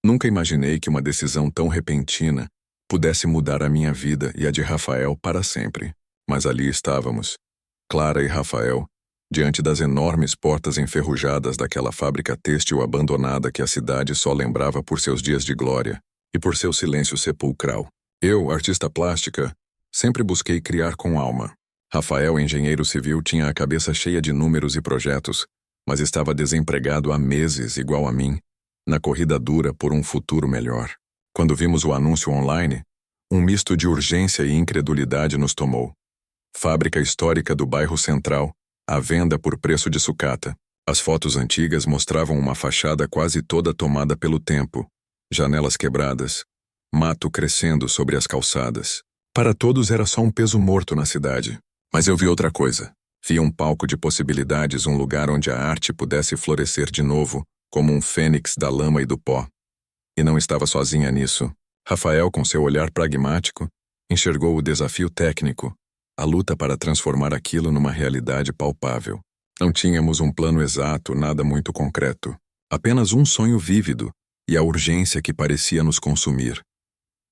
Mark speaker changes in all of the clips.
Speaker 1: Nunca imaginei que uma decisão tão repentina pudesse mudar a minha vida e a de Rafael para sempre. Mas ali estávamos, Clara e Rafael, diante das enormes portas enferrujadas daquela fábrica têxtil abandonada que a cidade só lembrava por seus dias de glória e por seu silêncio sepulcral. Eu, artista plástica, sempre busquei criar com alma. Rafael, engenheiro civil, tinha a cabeça cheia de números e projetos, mas estava desempregado há meses, igual a mim, na corrida dura por um futuro melhor. Quando vimos o anúncio online, um misto de urgência e incredulidade nos tomou. Fábrica histórica do bairro Central, à venda por preço de sucata. As fotos antigas mostravam uma fachada quase toda tomada pelo tempo, janelas quebradas, mato crescendo sobre as calçadas. Para todos era só um peso morto na cidade. Mas eu vi outra coisa. Vi um palco de possibilidades, um lugar onde a arte pudesse florescer de novo, como um fênix da lama e do pó. E não estava sozinha nisso. Rafael, com seu olhar pragmático, enxergou o desafio técnico, a luta para transformar aquilo numa realidade palpável. Não tínhamos um plano exato, nada muito concreto. Apenas um sonho vívido e a urgência que parecia nos consumir.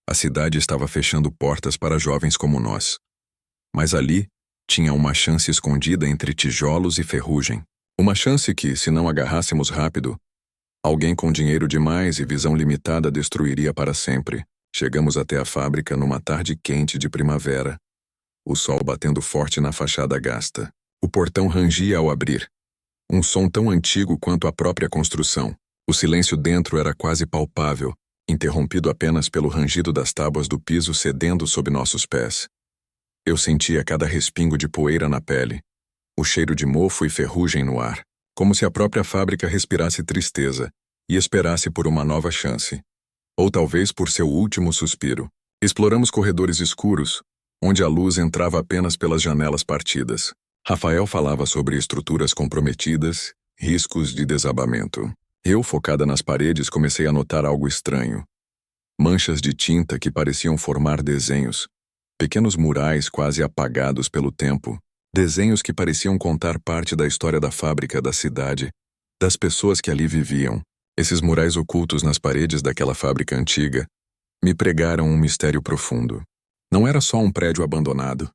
Speaker 1: A cidade estava fechando portas para jovens como nós. Mas ali tinha uma chance escondida entre tijolos e ferrugem. Uma chance que, se não agarrássemos rápido, alguém com dinheiro demais e visão limitada destruiria para sempre. Chegamos até a fábrica numa tarde quente de primavera, o sol batendo forte na fachada gasta. O portão rangia ao abrir. Um som tão antigo quanto a própria construção. O silêncio dentro era quase palpável, interrompido apenas pelo rangido das tábuas do piso cedendo sob nossos pés. Eu sentia cada respingo de poeira na pele, o cheiro de mofo e ferrugem no ar, como se a própria fábrica respirasse tristeza e esperasse por uma nova chance. Ou talvez por seu último suspiro. Exploramos corredores escuros, onde a luz entrava apenas pelas janelas partidas. Rafael falava sobre estruturas comprometidas, riscos de desabamento. Eu, focada nas paredes, comecei a notar algo estranho. Manchas de tinta que pareciam formar desenhos, pequenos murais quase apagados pelo tempo, desenhos que pareciam contar parte da história da fábrica, da cidade, das pessoas que ali viviam. Esses murais ocultos nas paredes daquela fábrica antiga me pregaram um mistério profundo. Não era só um prédio abandonado.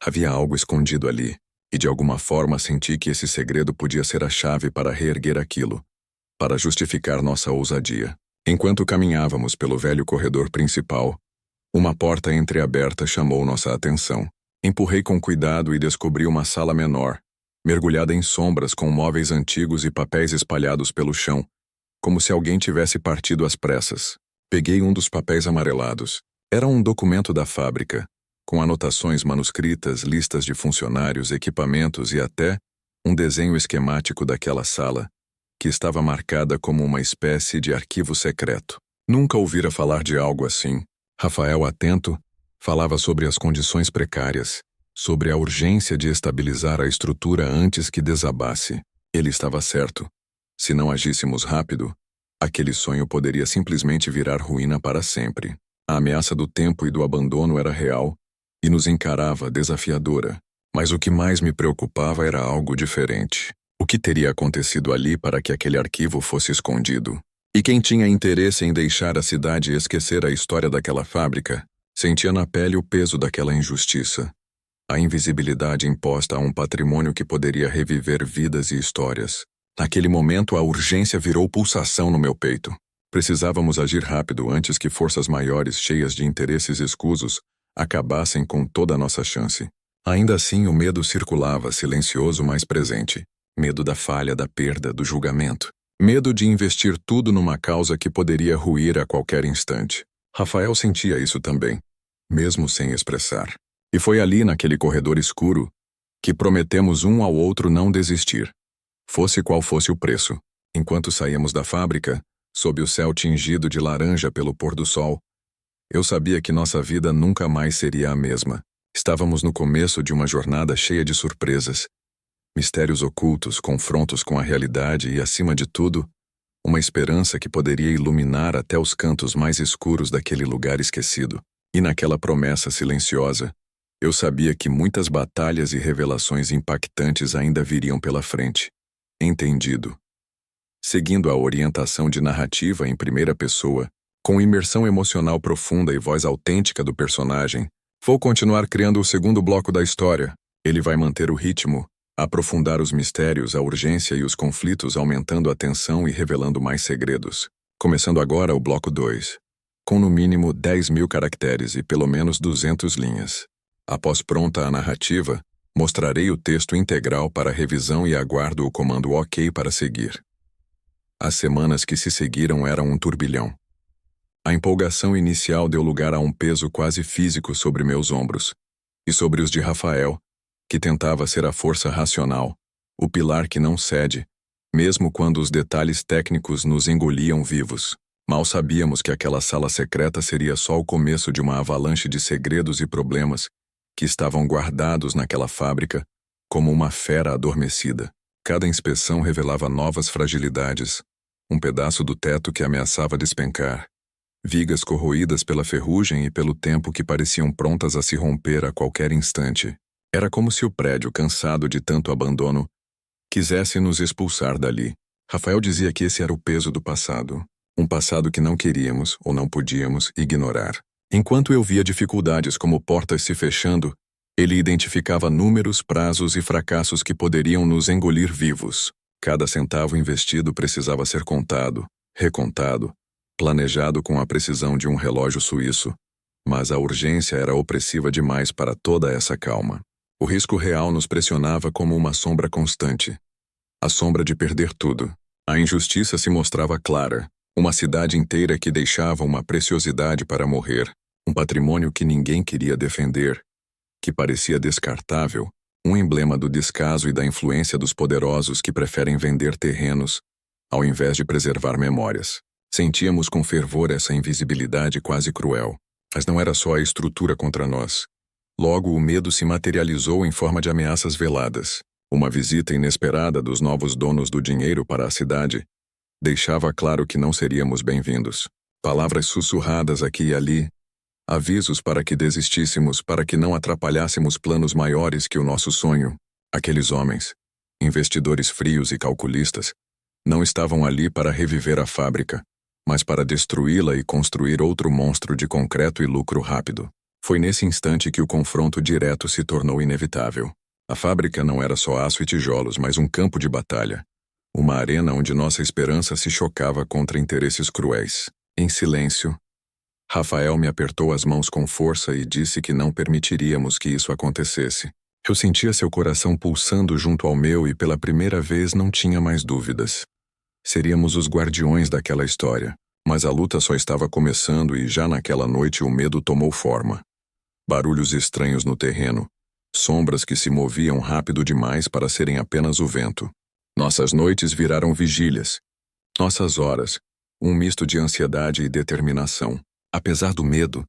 Speaker 1: Havia algo escondido ali, e de alguma forma senti que esse segredo podia ser a chave para reerguer aquilo, para justificar nossa ousadia. Enquanto caminhávamos pelo velho corredor principal, uma porta entreaberta chamou nossa atenção. Empurrei com cuidado e descobri uma sala menor, mergulhada em sombras com móveis antigos e papéis espalhados pelo chão, como se alguém tivesse partido às pressas. Peguei um dos papéis amarelados. Era um documento da fábrica, com anotações manuscritas, listas de funcionários, equipamentos e até um desenho esquemático daquela sala, que estava marcada como uma espécie de arquivo secreto. Nunca ouvira falar de algo assim. Rafael, atento, falava sobre as condições precárias, sobre a urgência de estabilizar a estrutura antes que desabasse. Ele estava certo. Se não agíssemos rápido, aquele sonho poderia simplesmente virar ruína para sempre. A ameaça do tempo e do abandono era real e nos encarava desafiadora. Mas o que mais me preocupava era algo diferente. O que teria acontecido ali para que aquele arquivo fosse escondido? E quem tinha interesse em deixar a cidade esquecer a história daquela fábrica, sentia na pele o peso daquela injustiça. A invisibilidade imposta a um patrimônio que poderia reviver vidas e histórias. Naquele momento, a urgência virou pulsação no meu peito. Precisávamos agir rápido antes que forças maiores, cheias de interesses escusos, acabassem com toda a nossa chance. Ainda assim, o medo circulava, silencioso, mas presente. Medo da falha, da perda, do julgamento. Medo de investir tudo numa causa que poderia ruir a qualquer instante. Rafael sentia isso também, mesmo sem expressar. E foi ali, naquele corredor escuro, que prometemos um ao outro não desistir. Fosse qual fosse o preço. Enquanto saíamos da fábrica, sob o céu tingido de laranja pelo pôr do sol, eu sabia que nossa vida nunca mais seria a mesma. Estávamos no começo de uma jornada cheia de surpresas, mistérios ocultos, confrontos com a realidade e, acima de tudo, uma esperança que poderia iluminar até os cantos mais escuros daquele lugar esquecido. E naquela promessa silenciosa, eu sabia que muitas batalhas e revelações impactantes ainda viriam pela frente. Entendido. seguindo a orientação de narrativa em primeira pessoa, com imersão emocional profunda e voz autêntica do personagem. Vou continuar criando o segundo bloco da história. Ele vai manter o ritmo, aprofundar os mistérios, a urgência e os conflitos, aumentando a tensão e revelando mais segredos. Começando agora o bloco 2, com no mínimo 10.000 caracteres e pelo menos 200 linhas. Após pronta a narrativa, mostrarei o texto integral para revisão e aguardo o comando OK para seguir. As semanas que se seguiram eram um turbilhão. A empolgação inicial deu lugar a um peso quase físico sobre meus ombros, e sobre os de Rafael, que tentava ser a força racional, o pilar que não cede, mesmo quando os detalhes técnicos nos engoliam vivos. Mal sabíamos que aquela sala secreta seria só o começo de uma avalanche de segredos e problemas que estavam guardados naquela fábrica, como uma fera adormecida. Cada inspeção revelava novas fragilidades, um pedaço do teto que ameaçava despencar, vigas corroídas pela ferrugem e pelo tempo que pareciam prontas a se romper a qualquer instante. Era como se o prédio, cansado de tanto abandono, quisesse nos expulsar dali. Rafael dizia que esse era o peso do passado, um passado que não queríamos ou não podíamos ignorar. Enquanto eu via dificuldades como portas se fechando, ele identificava números, prazos e fracassos que poderiam nos engolir vivos. Cada centavo investido precisava ser contado, recontado, planejado com a precisão de um relógio suíço, mas a urgência era opressiva demais para toda essa calma. O risco real nos pressionava como uma sombra constante. A sombra de perder tudo. A injustiça se mostrava clara, uma cidade inteira que deixava uma preciosidade para morrer, um patrimônio que ninguém queria defender, que parecia descartável, um emblema do descaso e da influência dos poderosos que preferem vender terrenos, ao invés de preservar memórias. Sentíamos com fervor essa invisibilidade quase cruel. Mas não era só a estrutura contra nós. Logo, o medo se materializou em forma de ameaças veladas. Uma visita inesperada dos novos donos do dinheiro para a cidade deixava claro que não seríamos bem-vindos. Palavras sussurradas aqui e ali, avisos para que desistíssemos, para que não atrapalhássemos planos maiores que o nosso sonho. Aqueles homens, investidores frios e calculistas, não estavam ali para reviver a fábrica, mas para destruí-la e construir outro monstro de concreto e lucro rápido. Foi nesse instante que o confronto direto se tornou inevitável. A fábrica não era só aço e tijolos, mas um campo de batalha. Uma arena onde nossa esperança se chocava contra interesses cruéis. Em silêncio, Rafael me apertou as mãos com força e disse que não permitiríamos que isso acontecesse. Eu sentia seu coração pulsando junto ao meu e pela primeira vez não tinha mais dúvidas. Seríamos os guardiões daquela história, mas a luta só estava começando e já naquela noite o medo tomou forma. Barulhos estranhos no terreno, sombras que se moviam rápido demais para serem apenas o vento. Nossas noites viraram vigílias. Nossas horas, um misto de ansiedade e determinação. Apesar do medo,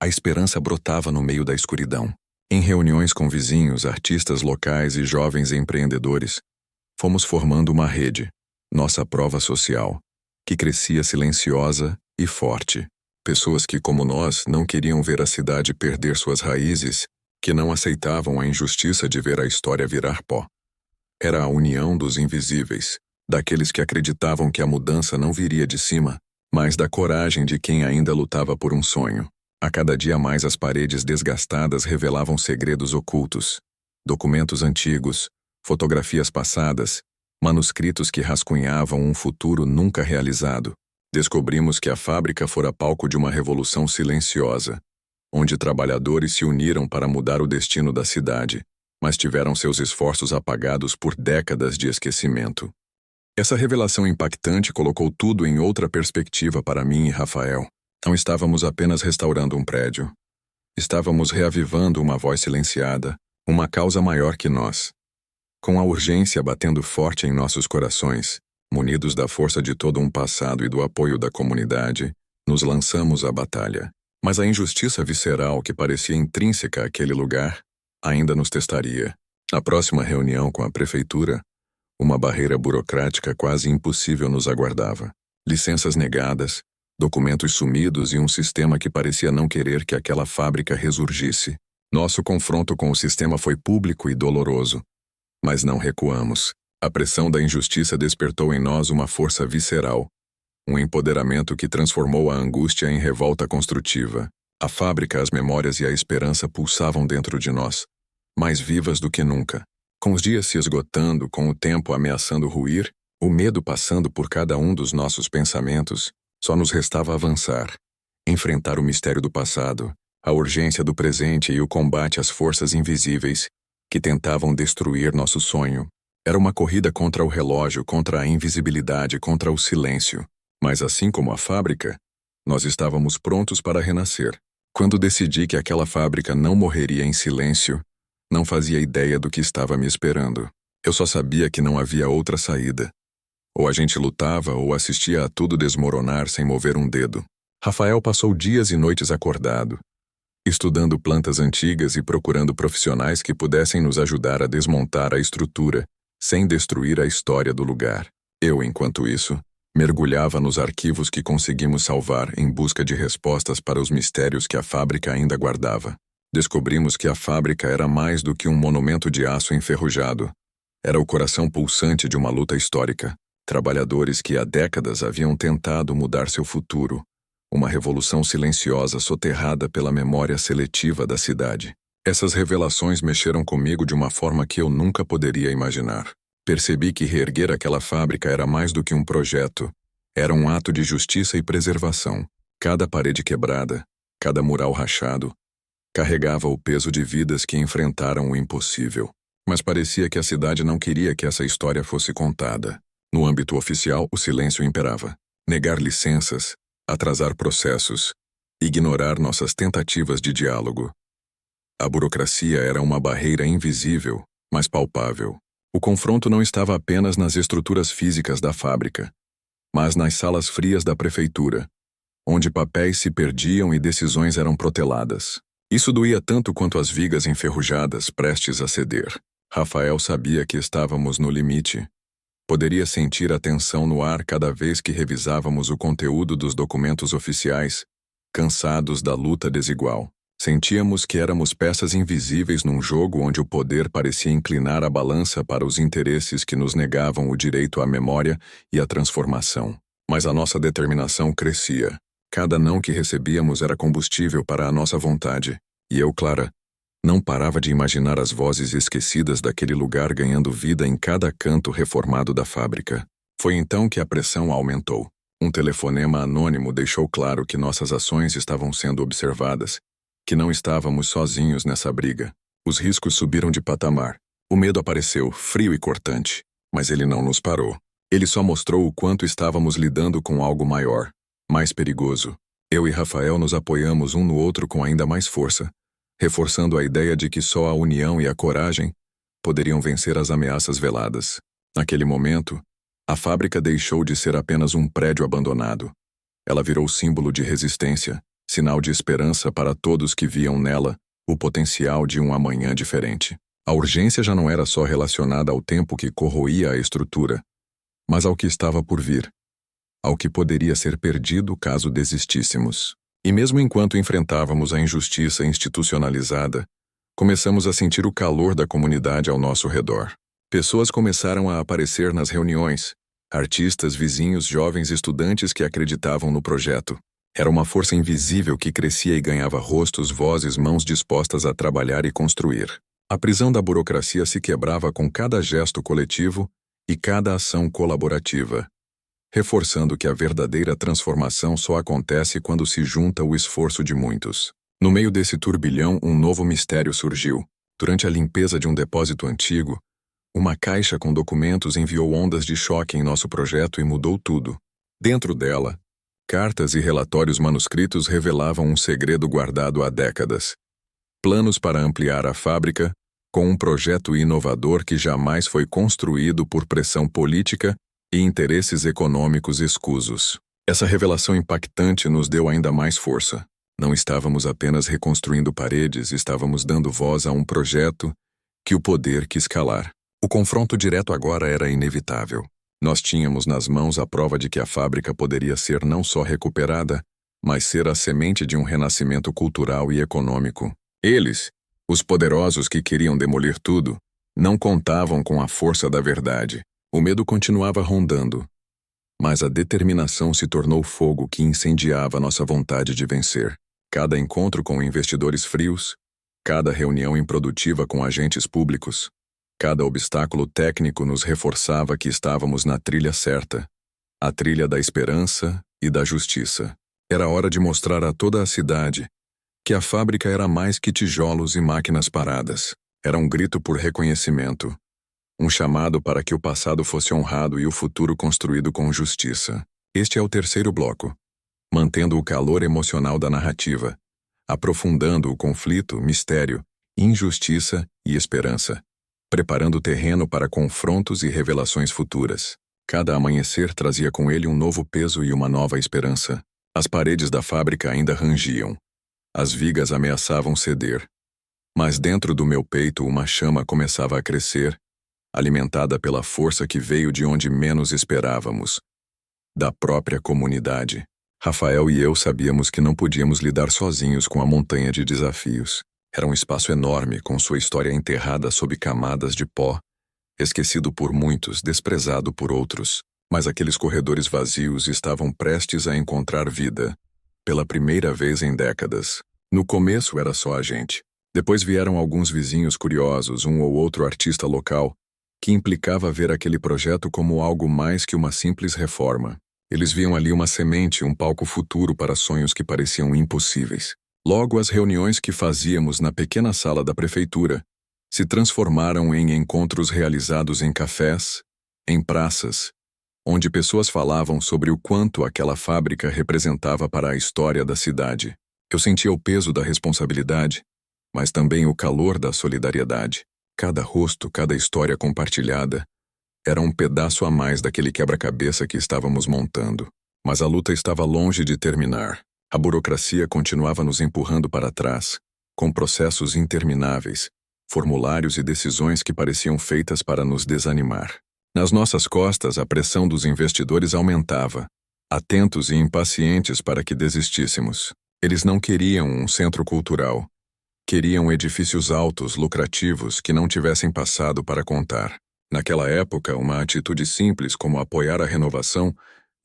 Speaker 1: a esperança brotava no meio da escuridão. Em reuniões com vizinhos, artistas locais e jovens empreendedores, fomos formando uma rede, nossa prova social, que crescia silenciosa e forte. Pessoas que, como nós, não queriam ver a cidade perder suas raízes, que não aceitavam a injustiça de ver a história virar pó. Era a união dos invisíveis, daqueles que acreditavam que a mudança não viria de cima, mas da coragem de quem ainda lutava por um sonho. A cada dia mais as paredes desgastadas revelavam segredos ocultos, documentos antigos, fotografias passadas, manuscritos que rascunhavam um futuro nunca realizado. Descobrimos que a fábrica fora palco de uma revolução silenciosa, onde trabalhadores se uniram para mudar o destino da cidade, mas tiveram seus esforços apagados por décadas de esquecimento. Essa revelação impactante colocou tudo em outra perspectiva para mim e Rafael. Não estávamos apenas restaurando um prédio. Estávamos reavivando uma voz silenciada, uma causa maior que nós. Com a urgência batendo forte em nossos corações, munidos da força de todo um passado e do apoio da comunidade, nos lançamos à batalha. Mas a injustiça visceral que parecia intrínseca àquele lugar ainda nos testaria. Na próxima reunião com a prefeitura, uma barreira burocrática quase impossível nos aguardava. Licenças negadas, documentos sumidos e um sistema que parecia não querer que aquela fábrica ressurgisse. Nosso confronto com o sistema foi público e doloroso, mas não recuamos. A pressão da injustiça despertou em nós uma força visceral, um empoderamento que transformou a angústia em revolta construtiva. A fábrica, as memórias e a esperança pulsavam dentro de nós, mais vivas do que nunca. Com os dias se esgotando, com o tempo ameaçando ruir, o medo passando por cada um dos nossos pensamentos, só nos restava avançar, enfrentar o mistério do passado, a urgência do presente e o combate às forças invisíveis que tentavam destruir nosso sonho. Era uma corrida contra o relógio, contra a invisibilidade, contra o silêncio. Mas assim como a fábrica, nós estávamos prontos para renascer. Quando decidi que aquela fábrica não morreria em silêncio, não fazia ideia do que estava me esperando. Eu só sabia que não havia outra saída. Ou a gente lutava ou assistia a tudo desmoronar sem mover um dedo. Rafael passou dias e noites acordado, estudando plantas antigas e procurando profissionais que pudessem nos ajudar a desmontar a estrutura, sem destruir a história do lugar. Eu, enquanto isso, mergulhava nos arquivos que conseguimos salvar em busca de respostas para os mistérios que a fábrica ainda guardava. Descobrimos que a fábrica era mais do que um monumento de aço enferrujado. Era o coração pulsante de uma luta histórica. Trabalhadores que há décadas haviam tentado mudar seu futuro. Uma revolução silenciosa soterrada pela memória seletiva da cidade. Essas revelações mexeram comigo de uma forma que eu nunca poderia imaginar. Percebi que reerguer aquela fábrica era mais do que um projeto. Era um ato de justiça e preservação. Cada parede quebrada, cada mural rachado, carregava o peso de vidas que enfrentaram o impossível. Mas parecia que a cidade não queria que essa história fosse contada. No âmbito oficial, o silêncio imperava. Negar licenças, atrasar processos, ignorar nossas tentativas de diálogo. A burocracia era uma barreira invisível, mas palpável. O confronto não estava apenas nas estruturas físicas da fábrica, mas nas salas frias da prefeitura, onde papéis se perdiam e decisões eram proteladas. Isso doía tanto quanto as vigas enferrujadas prestes a ceder. Rafael sabia que estávamos no limite. Poderia sentir a tensão no ar cada vez que revisávamos o conteúdo dos documentos oficiais, cansados da luta desigual. Sentíamos que éramos peças invisíveis num jogo onde o poder parecia inclinar a balança para os interesses que nos negavam o direito à memória e à transformação. Mas a nossa determinação crescia. Cada não que recebíamos era combustível para a nossa vontade. E eu, Clara, não parava de imaginar as vozes esquecidas daquele lugar ganhando vida em cada canto reformado da fábrica. Foi então que a pressão aumentou. Um telefonema anônimo deixou claro que nossas ações estavam sendo observadas, que não estávamos sozinhos nessa briga. Os riscos subiram de patamar. O medo apareceu, frio e cortante, mas ele não nos parou. Ele só mostrou o quanto estávamos lidando com algo maior, mais perigoso. Eu e Rafael nos apoiamos um no outro com ainda mais força, reforçando a ideia de que só a união e a coragem poderiam vencer as ameaças veladas. Naquele momento, a fábrica deixou de ser apenas um prédio abandonado. Ela virou símbolo de resistência, sinal de esperança para todos que viam nela o potencial de um amanhã diferente. A urgência já não era só relacionada ao tempo que corroía a estrutura, mas ao que estava por vir, ao que poderia ser perdido caso desistíssemos. E mesmo enquanto enfrentávamos a injustiça institucionalizada, começamos a sentir o calor da comunidade ao nosso redor. Pessoas começaram a aparecer nas reuniões, artistas, vizinhos, jovens estudantes que acreditavam no projeto. Era uma força invisível que crescia e ganhava rostos, vozes, mãos dispostas a trabalhar e construir. A prisão da burocracia se quebrava com cada gesto coletivo e cada ação colaborativa, reforçando que a verdadeira transformação só acontece quando se junta o esforço de muitos. No meio desse turbilhão, um novo mistério surgiu. Durante a limpeza de um depósito antigo, uma caixa com documentos enviou ondas de choque em nosso projeto e mudou tudo. Dentro dela, cartas e relatórios manuscritos revelavam um segredo guardado há décadas. Planos para ampliar a fábrica, com um projeto inovador que jamais foi construído por pressão política e interesses econômicos escusos. Essa revelação impactante nos deu ainda mais força. Não estávamos apenas reconstruindo paredes, estávamos dando voz a um projeto que o poder quis calar. O confronto direto agora era inevitável. Nós tínhamos nas mãos a prova de que a fábrica poderia ser não só recuperada, mas ser a semente de um renascimento cultural e econômico. Eles, os poderosos que queriam demolir tudo, não contavam com a força da verdade. O medo continuava rondando, mas a determinação se tornou fogo que incendiava nossa vontade de vencer. Cada encontro com investidores frios, cada reunião improdutiva com agentes públicos, cada obstáculo técnico nos reforçava que estávamos na trilha certa, a trilha da esperança e da justiça. Era hora de mostrar a toda a cidade que a fábrica era mais que tijolos e máquinas paradas. Era um grito por reconhecimento, um chamado para que o passado fosse honrado e o futuro construído com justiça. Este é o terceiro bloco, mantendo o calor emocional da narrativa, aprofundando o conflito, mistério, injustiça e esperança, preparando o terreno para confrontos e revelações futuras. Cada amanhecer trazia com ele um novo peso e uma nova esperança. As paredes da fábrica ainda rangiam. As vigas ameaçavam ceder. Mas dentro do meu peito uma chama começava a crescer, alimentada pela força que veio de onde menos esperávamos, da própria comunidade. Rafael e eu sabíamos que não podíamos lidar sozinhos com a montanha de desafios. Era um espaço enorme, com sua história enterrada sob camadas de pó, esquecido por muitos, desprezado por outros. Mas aqueles corredores vazios estavam prestes a encontrar vida, pela primeira vez em décadas. No começo era só a gente. Depois vieram alguns vizinhos curiosos, um ou outro artista local, que implicava ver aquele projeto como algo mais que uma simples reforma. Eles viam ali uma semente, um palco futuro para sonhos que pareciam impossíveis. Logo, as reuniões que fazíamos na pequena sala da prefeitura se transformaram em encontros realizados em cafés, em praças, onde pessoas falavam sobre o quanto aquela fábrica representava para a história da cidade. Eu sentia o peso da responsabilidade, mas também o calor da solidariedade. Cada rosto, cada história compartilhada, era um pedaço a mais daquele quebra-cabeça que estávamos montando. Mas a luta estava longe de terminar. A burocracia continuava nos empurrando para trás, com processos intermináveis, formulários e decisões que pareciam feitas para nos desanimar. Nas nossas costas, a pressão dos investidores aumentava, atentos e impacientes para que desistíssemos. Eles não queriam um centro cultural. Queriam edifícios altos, lucrativos, que não tivessem passado para contar. Naquela época, uma atitude simples como apoiar a renovação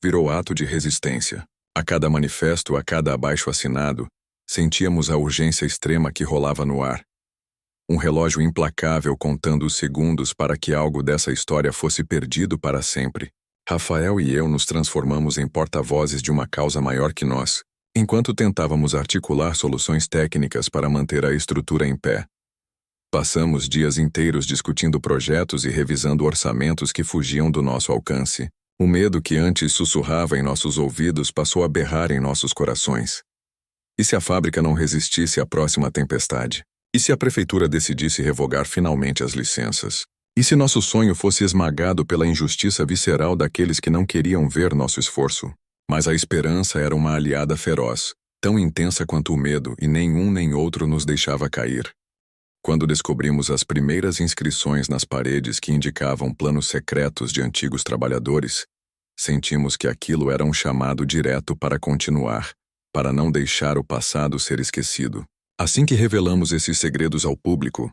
Speaker 1: virou ato de resistência. A cada manifesto, a cada abaixo-assinado, sentíamos a urgência extrema que rolava no ar. Um relógio implacável contando os segundos para que algo dessa história fosse perdido para sempre. Rafael e eu nos transformamos em porta-vozes de uma causa maior que nós, enquanto tentávamos articular soluções técnicas para manter a estrutura em pé. Passamos dias inteiros discutindo projetos e revisando orçamentos que fugiam do nosso alcance. O medo que antes sussurrava em nossos ouvidos passou a berrar em nossos corações. E se a fábrica não resistisse à próxima tempestade? E se a prefeitura decidisse revogar finalmente as licenças? E se nosso sonho fosse esmagado pela injustiça visceral daqueles que não queriam ver nosso esforço? Mas a esperança era uma aliada feroz, tão intensa quanto o medo, e nenhum nem outro nos deixava cair. Quando descobrimos as primeiras inscrições nas paredes que indicavam planos secretos de antigos trabalhadores, sentimos que aquilo era um chamado direto para continuar, para não deixar o passado ser esquecido. Assim que revelamos esses segredos ao público,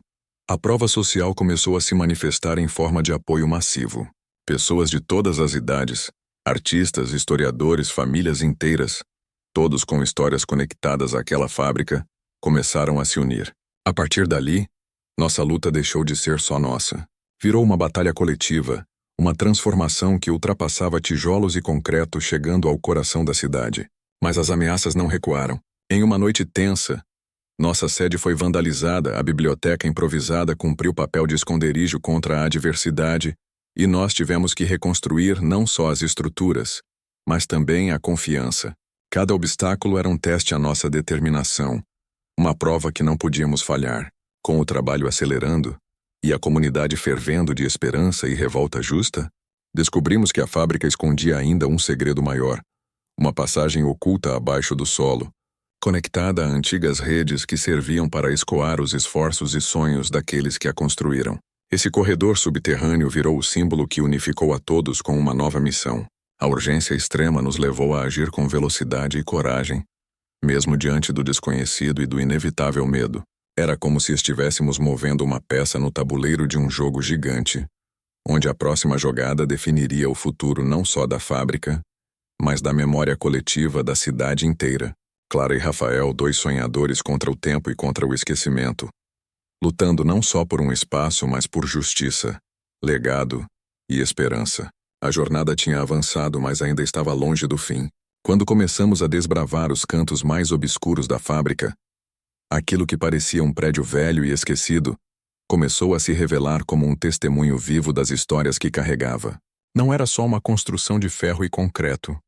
Speaker 1: a prova social começou a se manifestar em forma de apoio massivo. Pessoas de todas as idades, artistas, historiadores, famílias inteiras, todos com histórias conectadas àquela fábrica, começaram a se unir. A partir dali, nossa luta deixou de ser só nossa. Virou uma batalha coletiva, uma transformação que ultrapassava tijolos e concreto chegando ao coração da cidade. Mas as ameaças não recuaram. Em uma noite tensa, nossa sede foi vandalizada, a biblioteca improvisada cumpriu papel de esconderijo contra a adversidade, e nós tivemos que reconstruir não só as estruturas, mas também a confiança. Cada obstáculo era um teste à nossa determinação, uma prova que não podíamos falhar. Com o trabalho acelerando e a comunidade fervendo de esperança e revolta justa, descobrimos que a fábrica escondia ainda um segredo maior, uma passagem oculta abaixo do solo, conectada a antigas redes que serviam para escoar os esforços e sonhos daqueles que a construíram. Esse corredor subterrâneo virou o símbolo que unificou a todos com uma nova missão. A urgência extrema nos levou a agir com velocidade e coragem, mesmo diante do desconhecido e do inevitável medo. Era como se estivéssemos movendo uma peça no tabuleiro de um jogo gigante, onde a próxima jogada definiria o futuro não só da fábrica, mas da memória coletiva da cidade inteira. Clara e Rafael, dois sonhadores contra o tempo e contra o esquecimento, lutando não só por um espaço, mas por justiça, legado e esperança. A jornada tinha avançado, mas ainda estava longe do fim. Quando começamos a desbravar os cantos mais obscuros da fábrica, aquilo que parecia um prédio velho e esquecido começou a se revelar como um testemunho vivo das histórias que carregava. Não era só uma construção de ferro e concreto,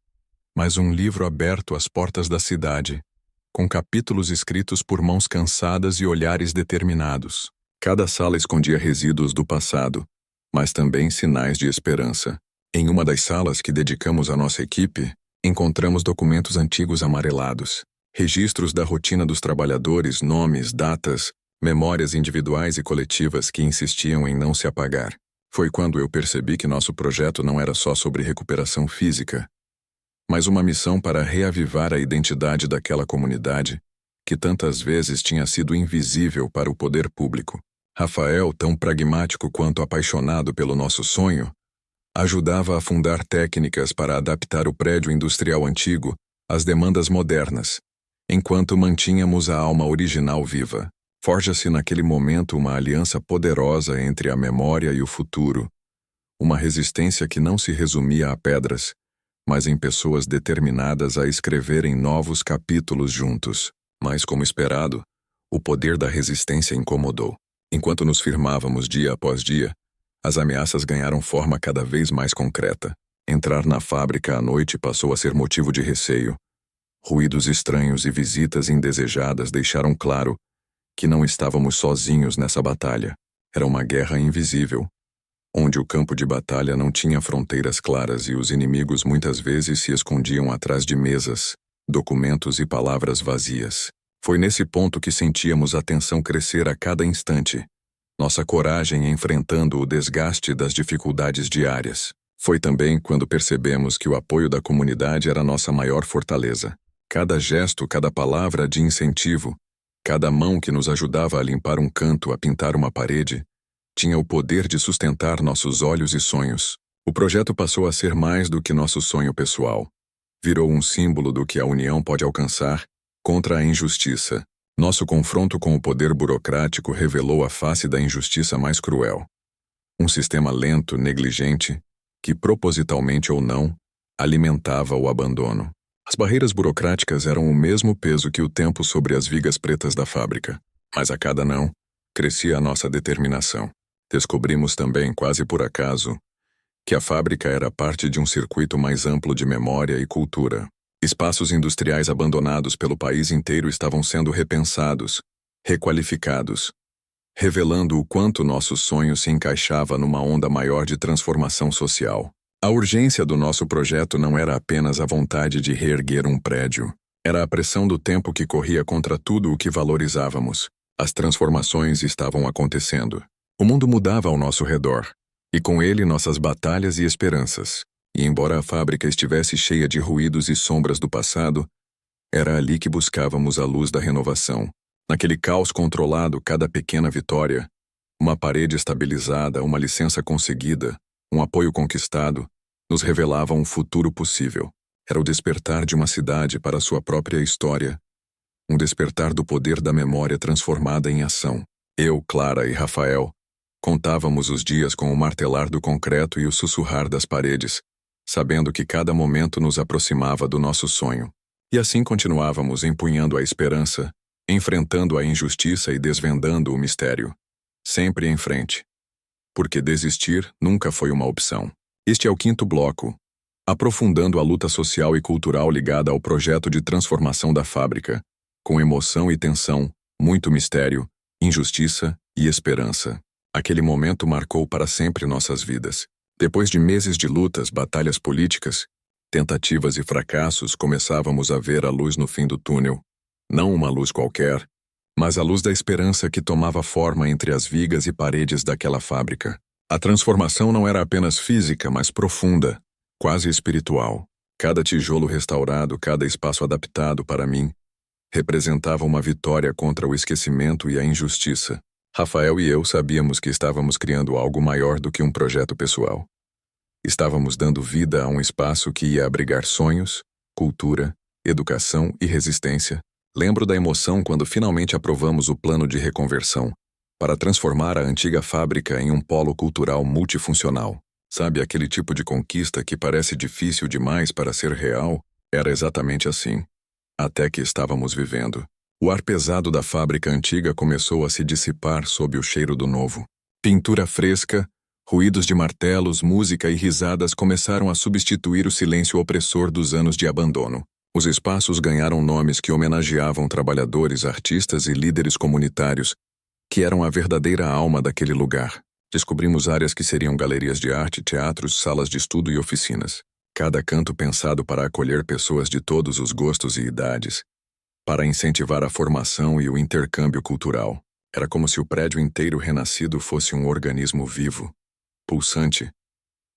Speaker 1: mas um livro aberto às portas da cidade, com capítulos escritos por mãos cansadas e olhares determinados. Cada sala escondia resíduos do passado, mas também sinais de esperança. Em uma das salas que dedicamos à nossa equipe, encontramos documentos antigos amarelados, registros da rotina dos trabalhadores, nomes, datas, memórias individuais e coletivas que insistiam em não se apagar. Foi quando eu percebi que nosso projeto não era só sobre recuperação física, mas uma missão para reavivar a identidade daquela comunidade que tantas vezes tinha sido invisível para o poder público. Rafael, tão pragmático quanto apaixonado pelo nosso sonho, ajudava a fundar técnicas para adaptar o prédio industrial antigo às demandas modernas, enquanto mantínhamos a alma original viva. Forja-se naquele momento uma aliança poderosa entre a memória e o futuro, uma resistência que não se resumia a pedras, mas em pessoas determinadas a escreverem novos capítulos juntos. Mas, como esperado, o poder da resistência incomodou. Enquanto nos firmávamos dia após dia, as ameaças ganharam forma cada vez mais concreta. Entrar na fábrica à noite passou a ser motivo de receio. Ruídos estranhos e visitas indesejadas deixaram claro que não estávamos sozinhos nessa batalha. Era uma guerra invisível, onde o campo de batalha não tinha fronteiras claras e os inimigos muitas vezes se escondiam atrás de mesas, documentos e palavras vazias. Foi nesse ponto que sentíamos a tensão crescer a cada instante, nossa coragem enfrentando o desgaste das dificuldades diárias. Foi também quando percebemos que o apoio da comunidade era nossa maior fortaleza. Cada gesto, cada palavra de incentivo, cada mão que nos ajudava a limpar um canto, a pintar uma parede, tinha o poder de sustentar nossos olhos e sonhos. O projeto passou a ser mais do que nosso sonho pessoal. Virou um símbolo do que a união pode alcançar contra a injustiça. Nosso confronto com o poder burocrático revelou a face da injustiça mais cruel. Um sistema lento, negligente, que propositalmente ou não, alimentava o abandono. As barreiras burocráticas eram o mesmo peso que o tempo sobre as vigas pretas da fábrica, mas a cada não, crescia a nossa determinação. Descobrimos também, quase por acaso, que a fábrica era parte de um circuito mais amplo de memória e cultura. Espaços industriais abandonados pelo país inteiro estavam sendo repensados, requalificados, revelando o quanto nosso sonho se encaixava numa onda maior de transformação social. A urgência do nosso projeto não era apenas a vontade de reerguer um prédio. Era a pressão do tempo que corria contra tudo o que valorizávamos. As transformações estavam acontecendo. O mundo mudava ao nosso redor, e com ele nossas batalhas e esperanças. E embora a fábrica estivesse cheia de ruídos e sombras do passado, era ali que buscávamos a luz da renovação. Naquele caos controlado, cada pequena vitória, uma parede estabilizada, uma licença conseguida, um apoio conquistado, nos revelava um futuro possível. Era o despertar de uma cidade para sua própria história, um despertar do poder da memória transformada em ação. Eu, Clara e Rafael contávamos os dias com o martelar do concreto e o sussurrar das paredes, sabendo que cada momento nos aproximava do nosso sonho. E assim continuávamos empunhando a esperança, enfrentando a injustiça e desvendando o mistério. Sempre em frente. Porque desistir nunca foi uma opção. Este é o 5º bloco, aprofundando a luta social e cultural ligada ao projeto de transformação da fábrica, com emoção e tensão, muito mistério, injustiça e esperança. Aquele momento marcou para sempre nossas vidas. Depois de meses de lutas, batalhas políticas, tentativas e fracassos, começávamos a ver a luz no fim do túnel. Não uma luz qualquer, mas a luz da esperança que tomava forma entre as vigas e paredes daquela fábrica. A transformação não era apenas física, mas profunda, quase espiritual. Cada tijolo restaurado, cada espaço adaptado para mim, representava uma vitória contra o esquecimento e a injustiça. Rafael e eu sabíamos que estávamos criando algo maior do que um projeto pessoal. Estávamos dando vida a um espaço que ia abrigar sonhos, cultura, educação e resistência. Lembro da emoção quando finalmente aprovamos o plano de reconversão para transformar a antiga fábrica em um polo cultural multifuncional. Sabe, aquele tipo de conquista que parece difícil demais para ser real? Era exatamente assim. Até que estávamos vivendo. O ar pesado da fábrica antiga começou a se dissipar sob o cheiro do novo. Pintura fresca, ruídos de martelos, música e risadas começaram a substituir o silêncio opressor dos anos de abandono. Os espaços ganharam nomes que homenageavam trabalhadores, artistas e líderes comunitários, que eram a verdadeira alma daquele lugar. Descobrimos áreas que seriam galerias de arte, teatros, salas de estudo e oficinas. Cada canto pensado para acolher pessoas de todos os gostos e idades, para incentivar a formação e o intercâmbio cultural. Era como se o prédio inteiro renascido fosse um organismo vivo, pulsante,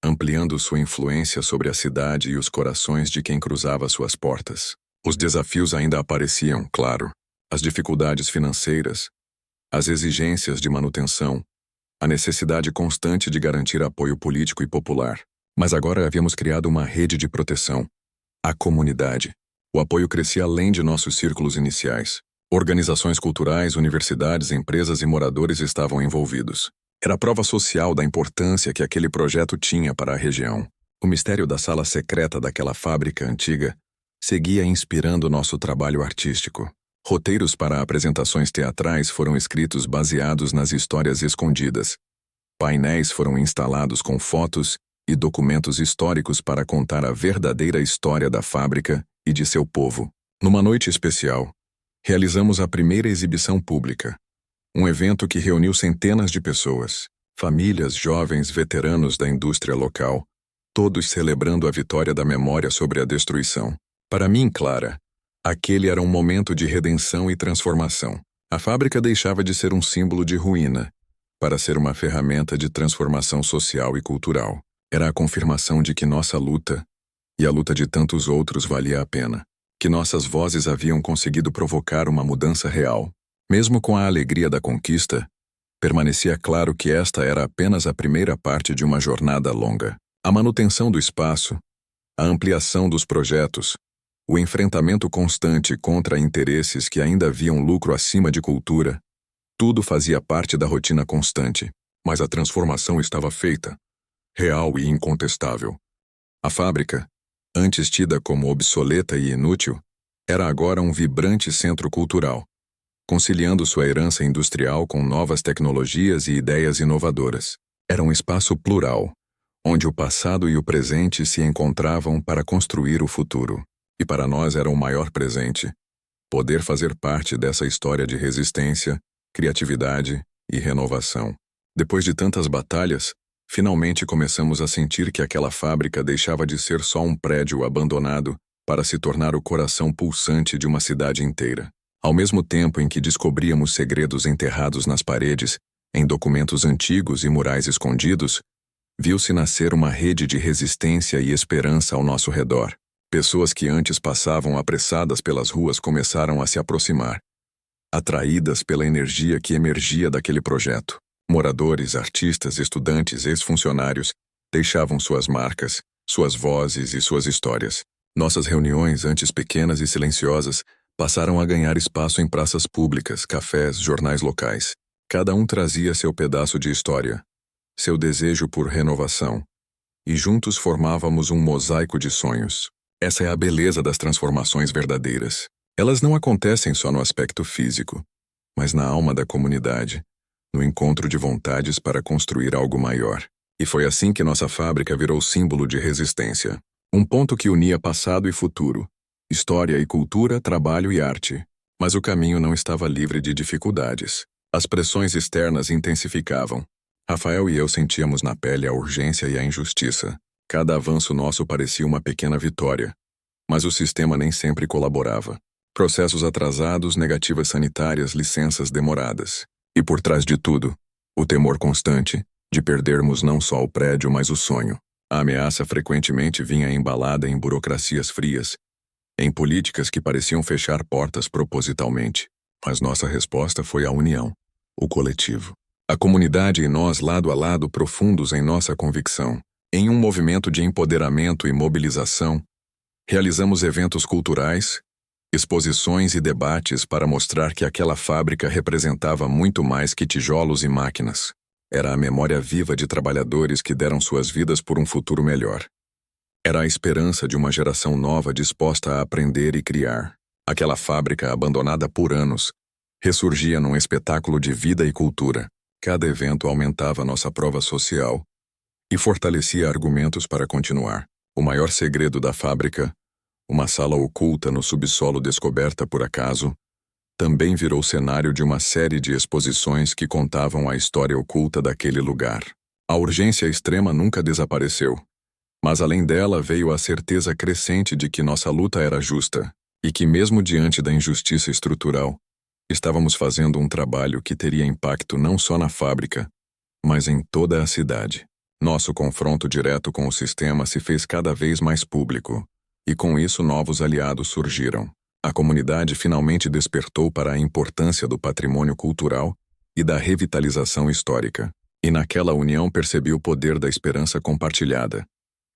Speaker 1: ampliando sua influência sobre a cidade e os corações de quem cruzava suas portas. Os desafios ainda apareciam, claro. As dificuldades financeiras, as exigências de manutenção, a necessidade constante de garantir apoio político e popular. Mas agora havíamos criado uma rede de proteção. A comunidade. O apoio crescia além de nossos círculos iniciais. Organizações culturais, universidades, empresas e moradores estavam envolvidos. Era a prova social da importância que aquele projeto tinha para a região. O mistério da sala secreta daquela fábrica antiga seguia inspirando nosso trabalho artístico. Roteiros para apresentações teatrais foram escritos baseados nas histórias escondidas. Painéis foram instalados com fotos e documentos históricos para contar a verdadeira história da fábrica e de seu povo. Numa noite especial, realizamos a primeira exibição pública. Um evento que reuniu centenas de pessoas, famílias, jovens, veteranos da indústria local, todos celebrando a vitória da memória sobre a destruição. Para mim, Clara, aquele era um momento de redenção e transformação. A fábrica deixava de ser um símbolo de ruína, para ser uma ferramenta de transformação social e cultural. Era a confirmação de que nossa luta, e a luta de tantos outros, valia a pena. Que nossas vozes haviam conseguido provocar uma mudança real. Mesmo com a alegria da conquista, permanecia claro que esta era apenas a primeira parte de uma jornada longa. A manutenção do espaço, a ampliação dos projetos, o enfrentamento constante contra interesses que ainda viam lucro acima de cultura, tudo fazia parte da rotina constante. Mas a transformação estava feita, real e incontestável. A fábrica, antes tida como obsoleta e inútil, era agora um vibrante centro cultural, conciliando sua herança industrial com novas tecnologias e ideias inovadoras. Era um espaço plural, onde o passado e o presente se encontravam para construir o futuro. E para nós era o maior presente poder fazer parte dessa história de resistência, criatividade e renovação. Depois de tantas batalhas, finalmente começamos a sentir que aquela fábrica deixava de ser só um prédio abandonado para se tornar o coração pulsante de uma cidade inteira. Ao mesmo tempo em que descobríamos segredos enterrados nas paredes, em documentos antigos e murais escondidos, viu-se nascer uma rede de resistência e esperança ao nosso redor. Pessoas que antes passavam apressadas pelas ruas começaram a se aproximar, atraídas pela energia que emergia daquele projeto. Moradores, artistas, estudantes, ex-funcionários deixavam suas marcas, suas vozes e suas histórias. Nossas reuniões, antes pequenas e silenciosas, passaram a ganhar espaço em praças públicas, cafés, jornais locais. Cada um trazia seu pedaço de história, seu desejo por renovação, e juntos formávamos um mosaico de sonhos. Essa é a beleza das transformações verdadeiras. Elas não acontecem só no aspecto físico, mas na alma da comunidade, no encontro de vontades para construir algo maior. E foi assim que nossa fábrica virou símbolo de resistência. Um ponto que unia passado e futuro, história e cultura, trabalho e arte. Mas o caminho não estava livre de dificuldades. As pressões externas intensificavam. Rafael e eu sentíamos na pele a urgência e a injustiça. Cada avanço nosso parecia uma pequena vitória, mas o sistema nem sempre colaborava. Processos atrasados, negativas sanitárias, licenças demoradas. E por trás de tudo, o temor constante de perdermos não só o prédio, mas o sonho. A ameaça frequentemente vinha embalada em burocracias frias, em políticas que pareciam fechar portas propositalmente. Mas nossa resposta foi a união. o coletivo. A comunidade e nós lado a lado profundos em nossa convicção. Em um movimento de empoderamento e mobilização, realizamos eventos culturais, exposições e debates para mostrar que aquela fábrica representava muito mais que tijolos e máquinas. Era a memória viva de trabalhadores que deram suas vidas por um futuro melhor. Era a esperança de uma geração nova disposta a aprender e criar. Aquela fábrica, abandonada por anos, ressurgia num espetáculo de vida e cultura. Cada evento aumentava nossa prova social e fortalecia argumentos para continuar. O maior segredo da fábrica, uma sala oculta no subsolo descoberta por acaso, também virou cenário de uma série de exposições que contavam a história oculta daquele lugar. A urgência extrema nunca desapareceu, mas além dela veio a certeza crescente de que nossa luta era justa, e que mesmo diante da injustiça estrutural, estávamos fazendo um trabalho que teria impacto não só na fábrica, mas em toda a cidade. Nosso confronto direto com o sistema se fez cada vez mais público, e com isso novos aliados surgiram. A comunidade finalmente despertou para a importância do patrimônio cultural e da revitalização histórica. E naquela união percebi o poder da esperança compartilhada,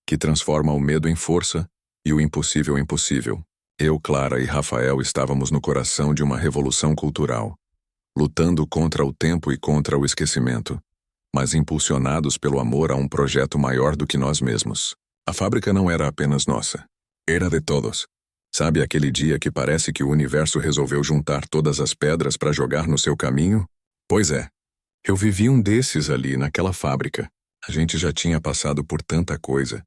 Speaker 1: que transforma o medo em força e o impossível em possível. Eu, Clara e Rafael estávamos no coração de uma revolução cultural, lutando contra o tempo e contra o esquecimento, mas impulsionados pelo amor a um projeto maior do que nós mesmos. A fábrica não era apenas nossa, era de todos. Sabe aquele dia que parece que o universo resolveu juntar todas as pedras para jogar no seu caminho? Pois é. Eu vivi um desses ali naquela fábrica. A gente já tinha passado por tanta coisa,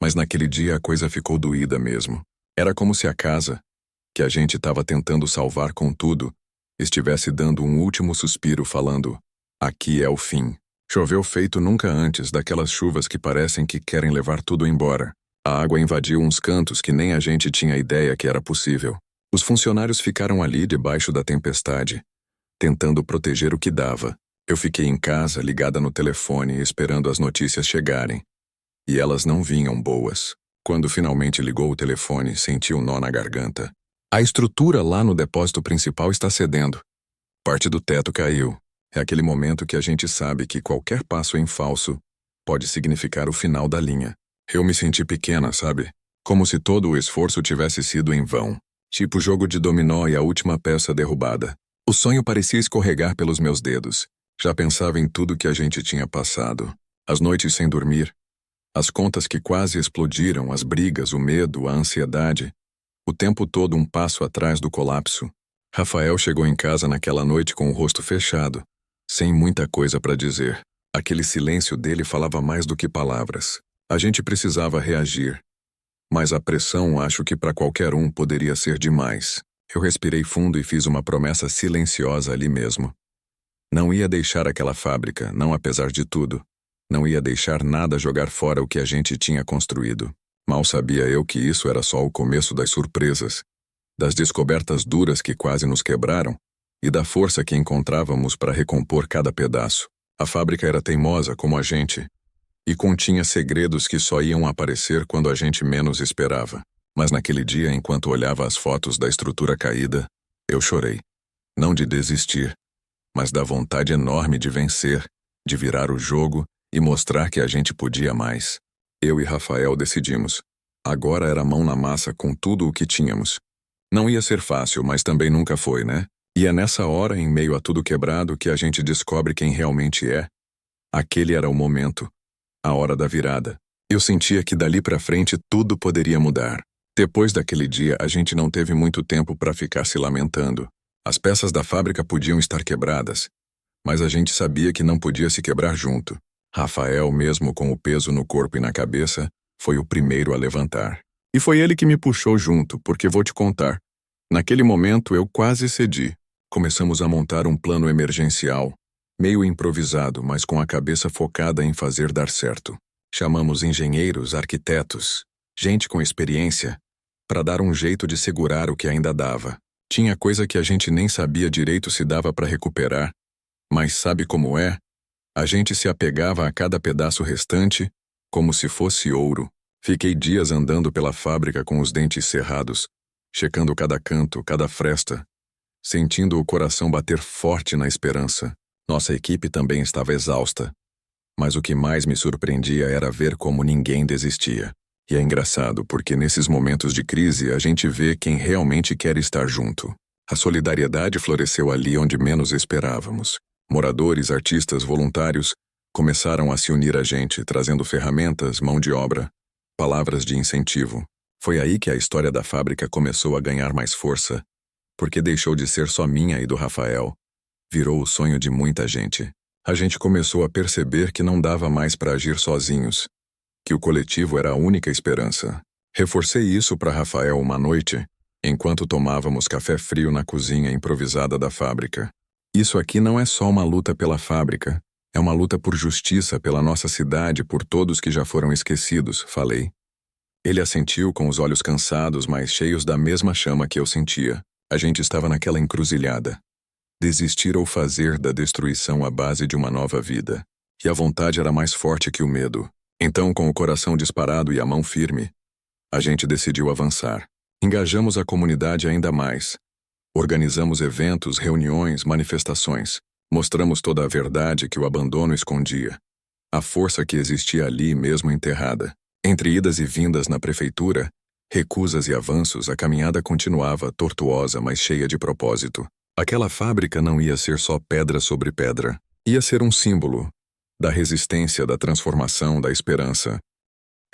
Speaker 1: mas naquele dia a coisa ficou doída mesmo. Era como se a casa, que a gente estava tentando salvar com tudo, estivesse dando um último suspiro falando, aqui é o fim. Choveu feito nunca antes, daquelas chuvas que parecem que querem levar tudo embora. A água invadiu uns cantos que nem a gente tinha ideia que era possível. Os funcionários ficaram ali debaixo da tempestade, tentando proteger o que dava. Eu fiquei em casa, ligada no telefone, esperando as notícias chegarem. E elas não vinham boas. Quando finalmente ligou o telefone, senti um nó na garganta. A estrutura lá no depósito principal está cedendo. Parte do teto caiu. É aquele momento que a gente sabe que qualquer passo em falso pode significar o final da linha. Eu me senti pequena, sabe? Como se todo o esforço tivesse sido em vão. Tipo jogo de dominó e a última peça derrubada. O sonho parecia escorregar pelos meus dedos. Já pensava em tudo que a gente tinha passado. As noites sem dormir. As contas que quase explodiram, as brigas, o medo, a ansiedade. O tempo todo um passo atrás do colapso. Rafael chegou em casa naquela noite com o rosto fechado, sem muita coisa para dizer. Aquele silêncio dele falava mais do que palavras. A gente precisava reagir, mas a pressão acho que para qualquer um poderia ser demais. Eu respirei fundo e fiz uma promessa silenciosa ali mesmo. Não ia deixar aquela fábrica, não apesar de tudo. Não ia deixar nada jogar fora o que a gente tinha construído. Mal sabia eu que isso era só o começo das surpresas, das descobertas duras que quase nos quebraram e da força que encontrávamos para recompor cada pedaço. A fábrica era teimosa como a gente, e continha segredos que só iam aparecer quando a gente menos esperava. Mas naquele dia, enquanto olhava as fotos da estrutura caída, eu chorei. Não de desistir, mas da vontade enorme de vencer, de virar o jogo e mostrar que a gente podia mais. Eu e Rafael decidimos. Agora era mão na massa com tudo o que tínhamos. Não ia ser fácil, mas também nunca foi, né? E é nessa hora, em meio a tudo quebrado, que a gente descobre quem realmente é. Aquele era o momento. A hora da virada. Eu sentia que dali pra frente tudo poderia mudar. Depois daquele dia, a gente não teve muito tempo para ficar se lamentando. As peças da fábrica podiam estar quebradas, mas a gente sabia que não podia se quebrar junto. Rafael, mesmo com o peso no corpo e na cabeça, foi o primeiro a levantar. E foi ele que me puxou junto, porque vou te contar. Naquele momento, eu quase cedi. Começamos a montar um plano emergencial, meio improvisado, mas com a cabeça focada em fazer dar certo. Chamamos engenheiros, arquitetos, gente com experiência, para dar um jeito de segurar o que ainda dava. Tinha coisa que a gente nem sabia direito se dava para recuperar, mas sabe como é? A gente se apegava a cada pedaço restante, como se fosse ouro. Fiquei dias andando pela fábrica com os dentes cerrados, checando cada canto, cada fresta, sentindo o coração bater forte na esperança. Nossa equipe também estava exausta. Mas o que mais me surpreendia era ver como ninguém desistia. E é engraçado porque nesses momentos de crise a gente vê quem realmente quer estar junto. A solidariedade floresceu ali onde menos esperávamos. Moradores, artistas, voluntários começaram a se unir a gente, trazendo ferramentas, mão de obra, palavras de incentivo. Foi aí que a história da fábrica começou a ganhar mais força, porque deixou de ser só minha e do Rafael. Virou o sonho de muita gente. A gente começou a perceber que não dava mais para agir sozinhos, que o coletivo era a única esperança. Reforcei isso para Rafael uma noite, enquanto tomávamos café frio na cozinha improvisada da fábrica. Isso aqui não é só uma luta pela fábrica, é uma luta por justiça, pela nossa cidade, por todos que já foram esquecidos, falei. Ele assentiu com os olhos cansados, mas cheios da mesma chama que eu sentia. A gente estava naquela encruzilhada. Desistir ou fazer da destruição a base de uma nova vida. E a vontade era mais forte que o medo. Então, com o coração disparado e a mão firme, a gente decidiu avançar. Engajamos a comunidade ainda mais. Organizamos eventos, reuniões, manifestações. Mostramos toda a verdade que o abandono escondia. A força que existia ali mesmo enterrada. Entre idas e vindas na prefeitura, recusas e avanços, a caminhada continuava tortuosa, mas cheia de propósito. Aquela fábrica não ia ser só pedra sobre pedra. Ia ser um símbolo da resistência, da transformação, da esperança.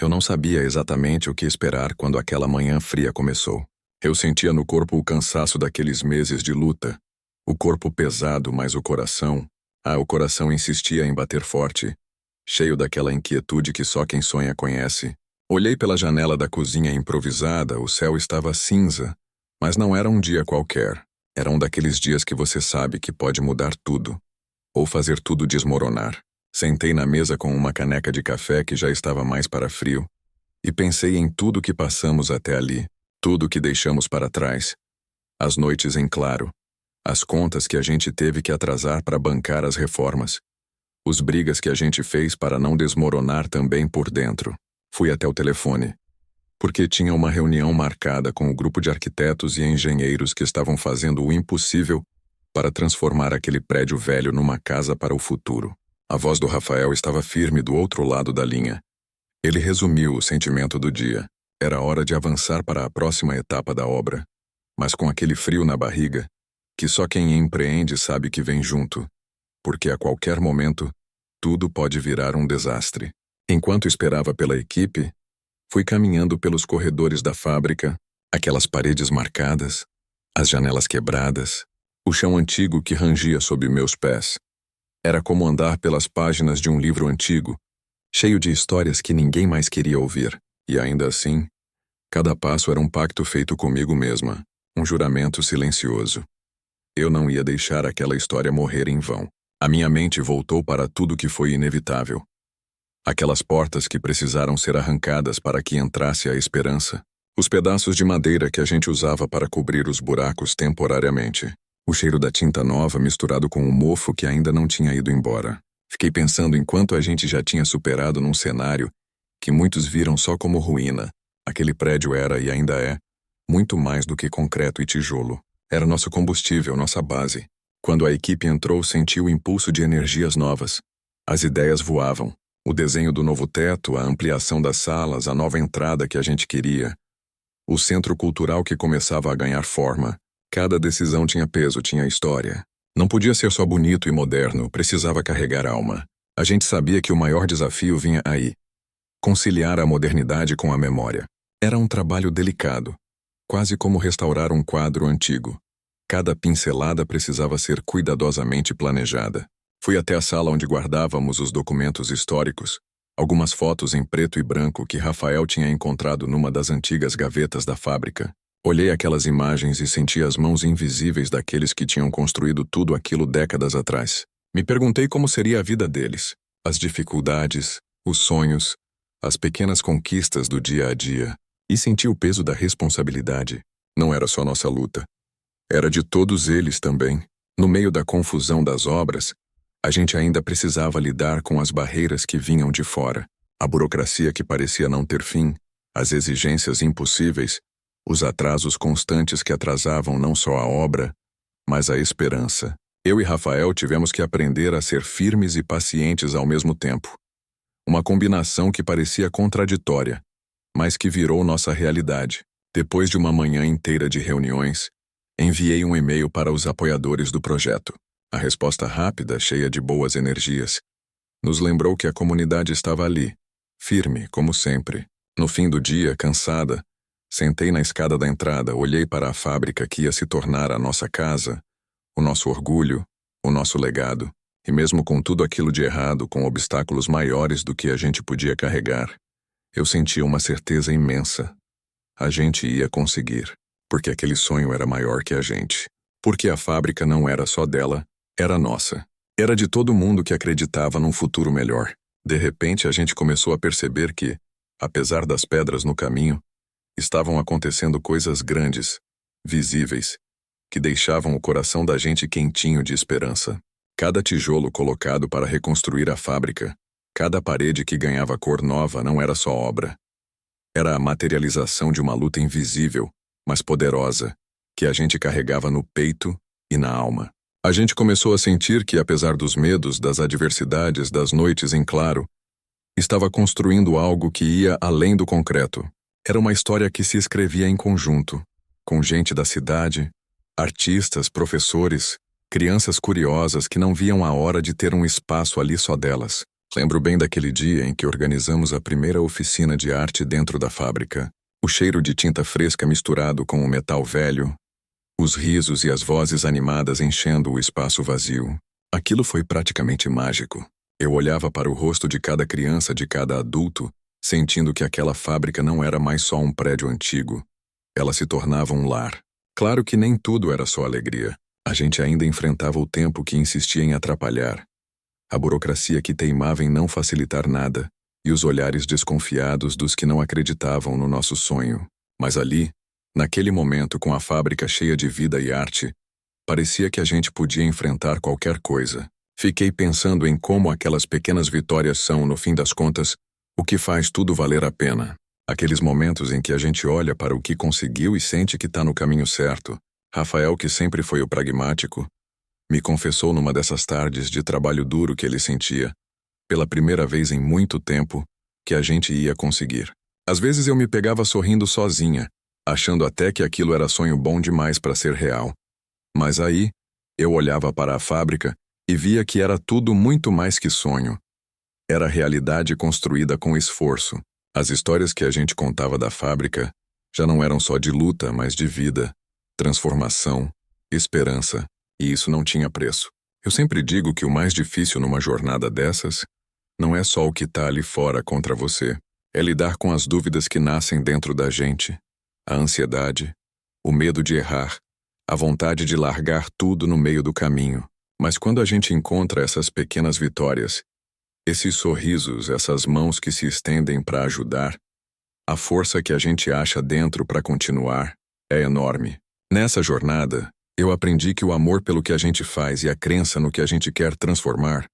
Speaker 1: Eu não sabia exatamente o que esperar quando aquela manhã fria começou. Eu sentia no corpo o cansaço daqueles meses de luta. O corpo pesado, mas o coração... o coração insistia em bater forte, cheio daquela inquietude que só quem sonha conhece. Olhei pela janela da cozinha improvisada, o céu estava cinza, mas não era um dia qualquer. Era um daqueles dias que você sabe que pode mudar tudo, ou fazer tudo desmoronar. Sentei na mesa com uma caneca de café que já estava mais para frio, e pensei em tudo que passamos até ali, tudo que deixamos para trás. As noites em claro, as contas que a gente teve que atrasar para bancar as reformas, os brigas que a gente fez para não desmoronar também por dentro. Fui até o telefone, porque tinha uma reunião marcada com o grupo de arquitetos e engenheiros que estavam fazendo o impossível para transformar aquele prédio velho numa casa para o futuro. A voz do Rafael estava firme do outro lado da linha. Ele resumiu o sentimento do dia. Era hora de avançar para a próxima etapa da obra, mas com aquele frio na barriga, que só quem empreende sabe que vem junto, porque a qualquer momento, tudo pode virar um desastre. Enquanto esperava pela equipe, fui caminhando pelos corredores da fábrica, aquelas paredes marcadas, as janelas quebradas, o chão antigo que rangia sob meus pés. Era como andar pelas páginas de um livro antigo, cheio de histórias que ninguém mais queria ouvir. E ainda assim, cada passo era um pacto feito comigo mesma, um juramento silencioso. Eu não ia deixar aquela história morrer em vão. A minha mente voltou para tudo que foi inevitável. Aquelas portas que precisaram ser arrancadas para que entrasse a esperança. Os pedaços de madeira que a gente usava para cobrir os buracos temporariamente. O cheiro da tinta nova misturado com o mofo que ainda não tinha ido embora. Fiquei pensando em quanto a gente já tinha superado num cenário que muitos viram só como ruína. Aquele prédio era, e ainda é, muito mais do que concreto e tijolo. Era nosso combustível, nossa base. Quando a equipe entrou, senti o impulso de energias novas. As ideias voavam. O desenho do novo teto, a ampliação das salas, a nova entrada que a gente queria. O centro cultural que começava a ganhar forma. Cada decisão tinha peso, tinha história. Não podia ser só bonito e moderno, precisava carregar alma. A gente sabia que o maior desafio vinha aí. Conciliar a modernidade com a memória. Era um trabalho delicado, quase como restaurar um quadro antigo. Cada pincelada precisava ser cuidadosamente planejada. Fui até a sala onde guardávamos os documentos históricos, algumas fotos em preto e branco que Rafael tinha encontrado numa das antigas gavetas da fábrica. Olhei aquelas imagens e senti as mãos invisíveis daqueles que tinham construído tudo aquilo décadas atrás. Me perguntei como seria a vida deles, as dificuldades, os sonhos, as pequenas conquistas do dia a dia, e senti o peso da responsabilidade. Não era só nossa luta. Era de todos eles também. No meio da confusão das obras, a gente ainda precisava lidar com as barreiras que vinham de fora, a burocracia que parecia não ter fim, as exigências impossíveis, os atrasos constantes que atrasavam não só a obra, mas a esperança. Eu e Rafael tivemos que aprender a ser firmes e pacientes ao mesmo tempo. Uma combinação que parecia contraditória, mas que virou nossa realidade. Depois de uma manhã inteira de reuniões, enviei um e-mail para os apoiadores do projeto. A resposta rápida, cheia de boas energias, nos lembrou que a comunidade estava ali, firme, como sempre. No fim do dia, cansada, sentei na escada da entrada, olhei para a fábrica que ia se tornar a nossa casa, o nosso orgulho, o nosso legado, e mesmo com tudo aquilo de errado, com obstáculos maiores do que a gente podia carregar, eu sentia uma certeza imensa. A gente ia conseguir, porque aquele sonho era maior que a gente. Porque a fábrica não era só dela, era nossa. Era de todo mundo que acreditava num futuro melhor. De repente, a gente começou a perceber que, apesar das pedras no caminho, estavam acontecendo coisas grandes, visíveis, que deixavam o coração da gente quentinho de esperança. Cada tijolo colocado para reconstruir a fábrica, cada parede que ganhava cor nova não era só obra. Era a materialização de uma luta invisível, mas poderosa, que a gente carregava no peito e na alma. A gente começou a sentir que, apesar dos medos, das adversidades, das noites em claro, estava construindo algo que ia além do concreto. Era uma história que se escrevia em conjunto, com gente da cidade, artistas, professores, crianças curiosas que não viam a hora de ter um espaço ali só delas. Lembro bem daquele dia em que organizamos a primeira oficina de arte dentro da fábrica. O cheiro de tinta fresca misturado com o metal velho, os risos e as vozes animadas enchendo o espaço vazio. Aquilo foi praticamente mágico. Eu olhava para o rosto de cada criança, de cada adulto, sentindo que aquela fábrica não era mais só um prédio antigo. Ela se tornava um lar. Claro que nem tudo era só alegria. A gente ainda enfrentava o tempo que insistia em atrapalhar, a burocracia que teimava em não facilitar nada, e os olhares desconfiados dos que não acreditavam no nosso sonho. Mas ali, naquele momento, com a fábrica cheia de vida e arte, parecia que a gente podia enfrentar qualquer coisa. Fiquei pensando em como aquelas pequenas vitórias são, no fim das contas, o que faz tudo valer a pena. Aqueles momentos em que a gente olha para o que conseguiu e sente que está no caminho certo. Rafael, que sempre foi o pragmático, me confessou numa dessas tardes de trabalho duro que ele sentia, pela primeira vez em muito tempo, que a gente ia conseguir. Às vezes eu me pegava sorrindo sozinha, achando até que aquilo era sonho bom demais para ser real. Mas aí, eu olhava para a fábrica e via que era tudo muito mais que sonho. Era realidade construída com esforço. As histórias que a gente contava da fábrica já não eram só de luta, mas de vida, transformação, esperança. E isso não tinha preço. Eu sempre digo que o mais difícil numa jornada dessas não é só o que está ali fora contra você. É lidar com as dúvidas que nascem dentro da gente, a ansiedade, o medo de errar, a vontade de largar tudo no meio do caminho. Mas quando a gente encontra essas pequenas vitórias, esses sorrisos, essas mãos que se estendem para ajudar, a força que a gente acha dentro para continuar é enorme. Nessa jornada, eu aprendi que o amor pelo que a gente faz e a crença no que a gente quer transformar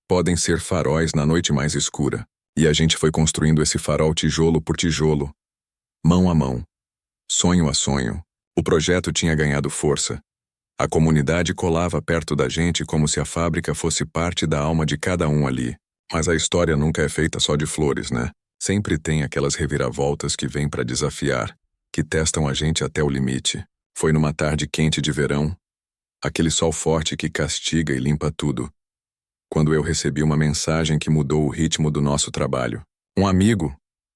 Speaker 1: podem ser faróis na noite mais escura. E a gente foi construindo esse farol tijolo por tijolo, mão a mão, sonho a sonho. O projeto tinha ganhado força. A comunidade colava perto da gente como se a fábrica fosse parte da alma de cada um ali. Mas a história nunca é feita só de flores, né? Sempre tem aquelas reviravoltas que vêm para desafiar, que testam a gente até o limite. Foi numa tarde quente de verão, aquele sol forte que castiga e limpa tudo, quando eu recebi uma mensagem que mudou o ritmo do nosso trabalho. Um amigo,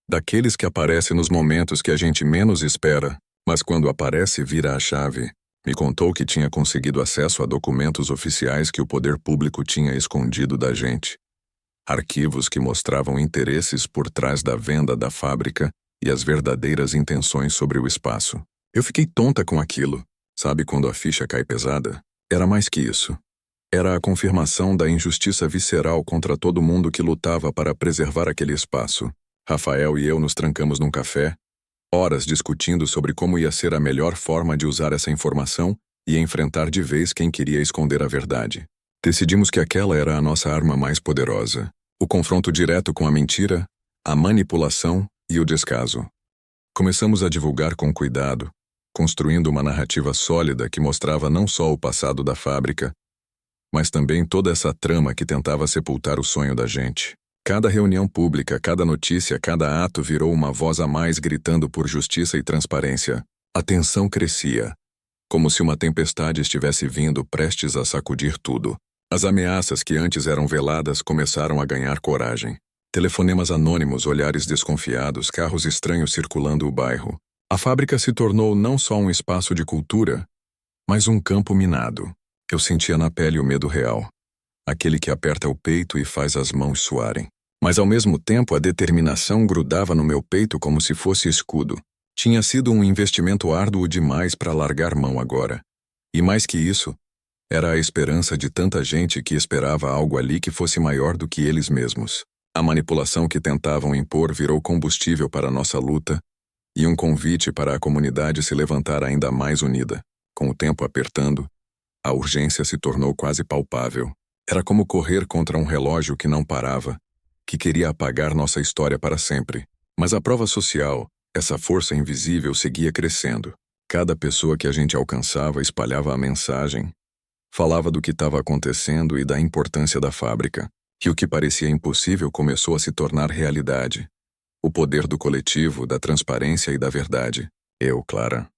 Speaker 1: daqueles que aparece nos momentos que a gente menos espera, mas quando aparece vira a chave, me contou que tinha conseguido acesso a documentos oficiais que o poder público tinha escondido da gente. Arquivos que mostravam interesses por trás da venda da fábrica e as verdadeiras intenções sobre o espaço. Eu fiquei tonta com aquilo. Sabe quando a ficha cai pesada? Era mais que isso. Era a confirmação da injustiça visceral contra todo mundo que lutava para preservar aquele espaço. Rafael e eu nos trancamos num café, horas discutindo sobre como ia ser a melhor forma de usar essa informação e enfrentar de vez quem queria esconder a verdade. Decidimos que aquela era a nossa arma mais poderosa. O confronto direto com a mentira, a manipulação e o descaso. Começamos a divulgar com cuidado, construindo uma narrativa sólida que mostrava não só o passado da fábrica, mas também toda essa trama que tentava sepultar o sonho da gente. Cada reunião pública, cada notícia, cada ato virou uma voz a mais gritando por justiça e transparência. A tensão crescia, como se uma tempestade estivesse vindo prestes a sacudir tudo. As ameaças que antes eram veladas começaram a ganhar coragem. Telefonemas anônimos, olhares desconfiados, carros estranhos circulando o bairro. A fábrica se tornou não só um espaço de cultura, mas um campo minado. Eu sentia na pele o medo real, aquele que aperta o peito e faz as mãos suarem. Mas ao mesmo tempo a determinação grudava no meu peito como se fosse escudo. Tinha sido um investimento árduo demais para largar mão agora. E mais que isso, era a esperança de tanta gente que esperava algo ali que fosse maior do que eles mesmos. A manipulação que tentavam impor virou combustível para nossa luta e um convite para a comunidade se levantar ainda mais unida. Com o tempo apertando, a urgência se tornou quase palpável. Era como correr contra um relógio que não parava, que queria apagar nossa história para sempre. Mas a prova social, essa força invisível, seguia crescendo. Cada pessoa que a gente alcançava espalhava a mensagem, falava do que estava acontecendo e da importância da fábrica. E o que parecia impossível começou a se tornar realidade. O poder do coletivo, da transparência e da verdade. Eu, Clara,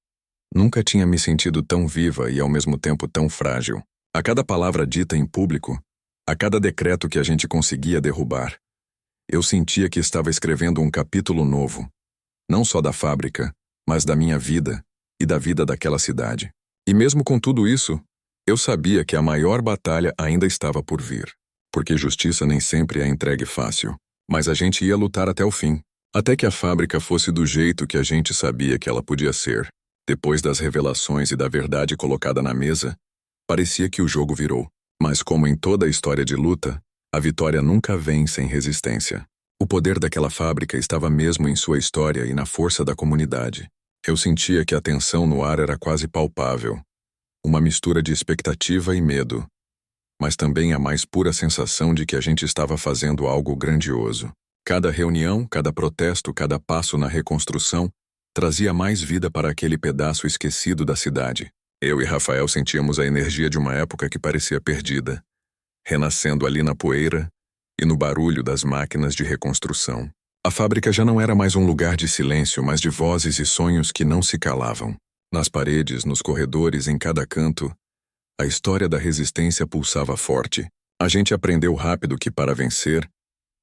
Speaker 1: nunca tinha me sentido tão viva e ao mesmo tempo tão frágil. A cada palavra dita em público, a cada decreto que a gente conseguia derrubar, eu sentia que estava escrevendo um capítulo novo, não só da fábrica, mas da minha vida e da vida daquela cidade. E mesmo com tudo isso, eu sabia que a maior batalha ainda estava por vir. Porque justiça nem sempre é entregue fácil, mas a gente ia lutar até o fim, até que a fábrica fosse do jeito que a gente sabia que ela podia ser. Depois das revelações e da verdade colocada na mesa, parecia que o jogo virou. Mas como em toda a história de luta, a vitória nunca vem sem resistência. O poder daquela fábrica estava mesmo em sua história e na força da comunidade. Eu sentia que a tensão no ar era quase palpável, uma mistura de expectativa e medo, mas também a mais pura sensação de que a gente estava fazendo algo grandioso. Cada reunião, cada protesto, cada passo na reconstrução trazia mais vida para aquele pedaço esquecido da cidade. Eu e Rafael sentíamos a energia de uma época que parecia perdida, renascendo ali na poeira e no barulho das máquinas de reconstrução. A fábrica já não era mais um lugar de silêncio, mas de vozes e sonhos que não se calavam. Nas paredes, nos corredores, em cada canto, a história da resistência pulsava forte. A gente aprendeu rápido que para vencer,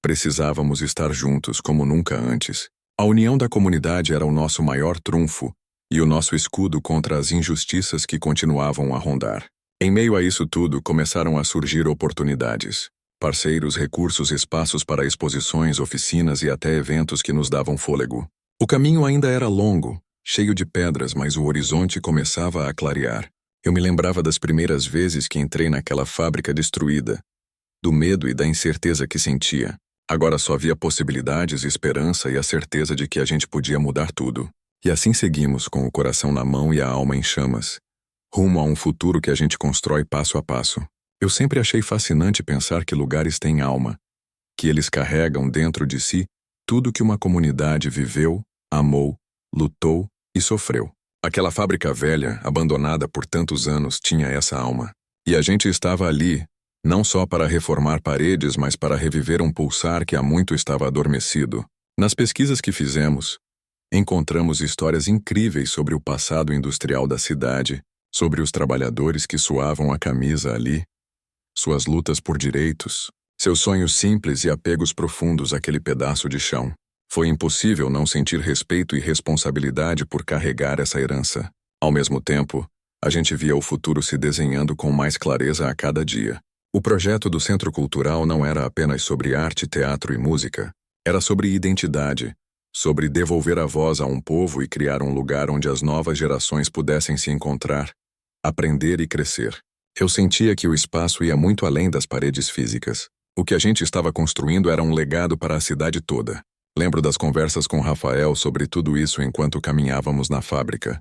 Speaker 1: precisávamos estar juntos como nunca antes. A união da comunidade era o nosso maior trunfo e o nosso escudo contra as injustiças que continuavam a rondar. Em meio a isso tudo, começaram a surgir oportunidades. Parceiros, recursos, espaços para exposições, oficinas e até eventos que nos davam fôlego. O caminho ainda era longo, cheio de pedras, mas o horizonte começava a clarear. Eu me lembrava das primeiras vezes que entrei naquela fábrica destruída, do medo e da incerteza que sentia. Agora só havia possibilidades, esperança e a certeza de que a gente podia mudar tudo. E assim seguimos, com o coração na mão e a alma em chamas, rumo a um futuro que a gente constrói passo a passo. Eu sempre achei fascinante pensar que lugares têm alma, que eles carregam dentro de si tudo que uma comunidade viveu, amou, lutou e sofreu. Aquela fábrica velha, abandonada por tantos anos, tinha essa alma. E a gente estava ali, não só para reformar paredes, mas para reviver um pulsar que há muito estava adormecido. Nas pesquisas que fizemos, encontramos histórias incríveis sobre o passado industrial da cidade, sobre os trabalhadores que suavam a camisa ali, suas lutas por direitos, seus sonhos simples e apegos profundos àquele pedaço de chão. Foi impossível não sentir respeito e responsabilidade por carregar essa herança. Ao mesmo tempo, a gente via o futuro se desenhando com mais clareza a cada dia. O projeto do Centro Cultural não era apenas sobre arte, teatro e música. Era sobre identidade, sobre devolver a voz a um povo e criar um lugar onde as novas gerações pudessem se encontrar, aprender e crescer. Eu sentia que o espaço ia muito além das paredes físicas. O que a gente estava construindo era um legado para a cidade toda. Lembro das conversas com Rafael sobre tudo isso enquanto caminhávamos na fábrica,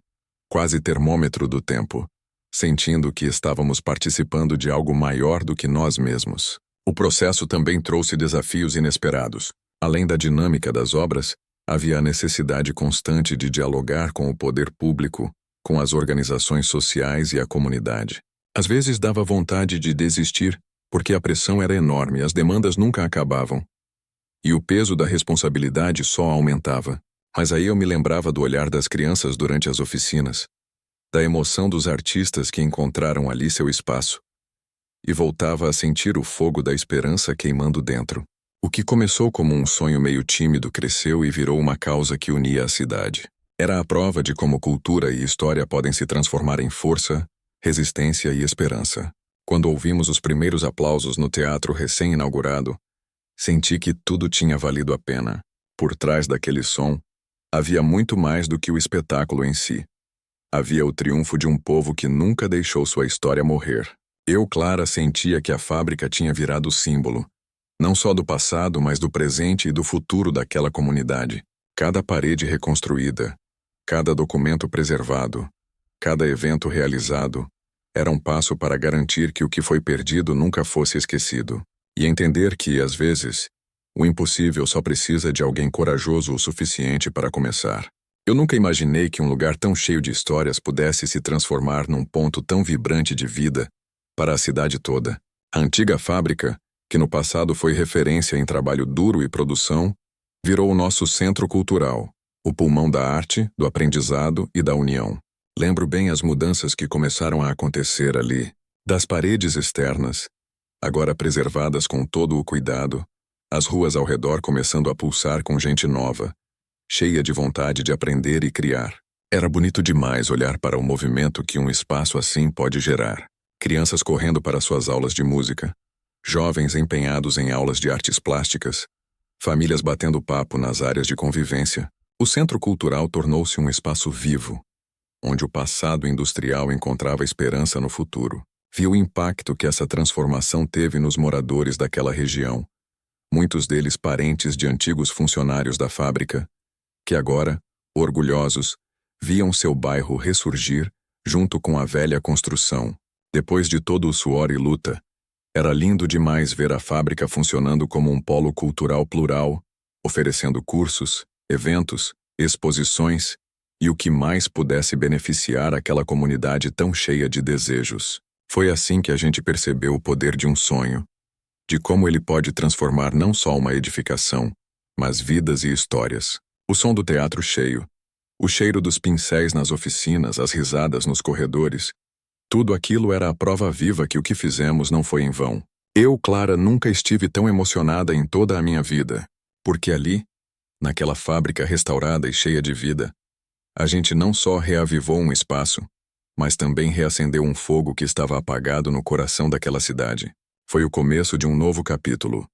Speaker 1: quase termômetro do tempo, sentindo que estávamos participando de algo maior do que nós mesmos. O processo também trouxe desafios inesperados. Além da dinâmica das obras, havia a necessidade constante de dialogar com o poder público, com as organizações sociais e a comunidade. Às vezes dava vontade de desistir, porque a pressão era enorme e as demandas nunca acabavam. E o peso da responsabilidade só aumentava. Mas aí eu me lembrava do olhar das crianças durante as oficinas, da emoção dos artistas que encontraram ali seu espaço, e voltava a sentir o fogo da esperança queimando dentro. O que começou como um sonho meio tímido cresceu e virou uma causa que unia a cidade. Era a prova de como cultura e história podem se transformar em força, resistência e esperança. Quando ouvimos os primeiros aplausos no teatro recém-inaugurado, senti que tudo tinha valido a pena. Por trás daquele som, havia muito mais do que o espetáculo em si. Havia o triunfo de um povo que nunca deixou sua história morrer. Eu, Clara, sentia que a fábrica tinha virado símbolo, não só do passado, mas do presente e do futuro daquela comunidade. Cada parede reconstruída, cada documento preservado, cada evento realizado, era um passo para garantir que o que foi perdido nunca fosse esquecido. E entender que, às vezes, o impossível só precisa de alguém corajoso o suficiente para começar. Eu nunca imaginei que um lugar tão cheio de histórias pudesse se transformar num ponto tão vibrante de vida para a cidade toda. A antiga fábrica, que no passado foi referência em trabalho duro e produção, virou o nosso centro cultural, o pulmão da arte, do aprendizado e da união. Lembro bem as mudanças que começaram a acontecer ali, das paredes externas, agora preservadas com todo o cuidado, as ruas ao redor começando a pulsar com gente nova, cheia de vontade de aprender e criar. Era bonito demais olhar para o movimento que um espaço assim pode gerar. Crianças correndo para suas aulas de música, jovens empenhados em aulas de artes plásticas, famílias batendo papo nas áreas de convivência. O centro cultural tornou-se um espaço vivo, onde o passado industrial encontrava esperança no futuro. Vi o impacto que essa transformação teve nos moradores daquela região, muitos deles parentes de antigos funcionários da fábrica, que agora, orgulhosos, viam seu bairro ressurgir junto com a velha construção. Depois de todo o suor e luta, era lindo demais ver a fábrica funcionando como um polo cultural plural, oferecendo cursos, eventos, exposições e o que mais pudesse beneficiar aquela comunidade tão cheia de desejos. Foi assim que a gente percebeu o poder de um sonho, de como ele pode transformar não só uma edificação, mas vidas e histórias. O som do teatro cheio, o cheiro dos pincéis nas oficinas, as risadas nos corredores, tudo aquilo era a prova viva que o que fizemos não foi em vão. Eu, Clara, nunca estive tão emocionada em toda a minha vida, porque ali, naquela fábrica restaurada e cheia de vida, a gente não só reavivou um espaço, mas também reacendeu um fogo que estava apagado no coração daquela cidade. Foi o começo de um novo capítulo,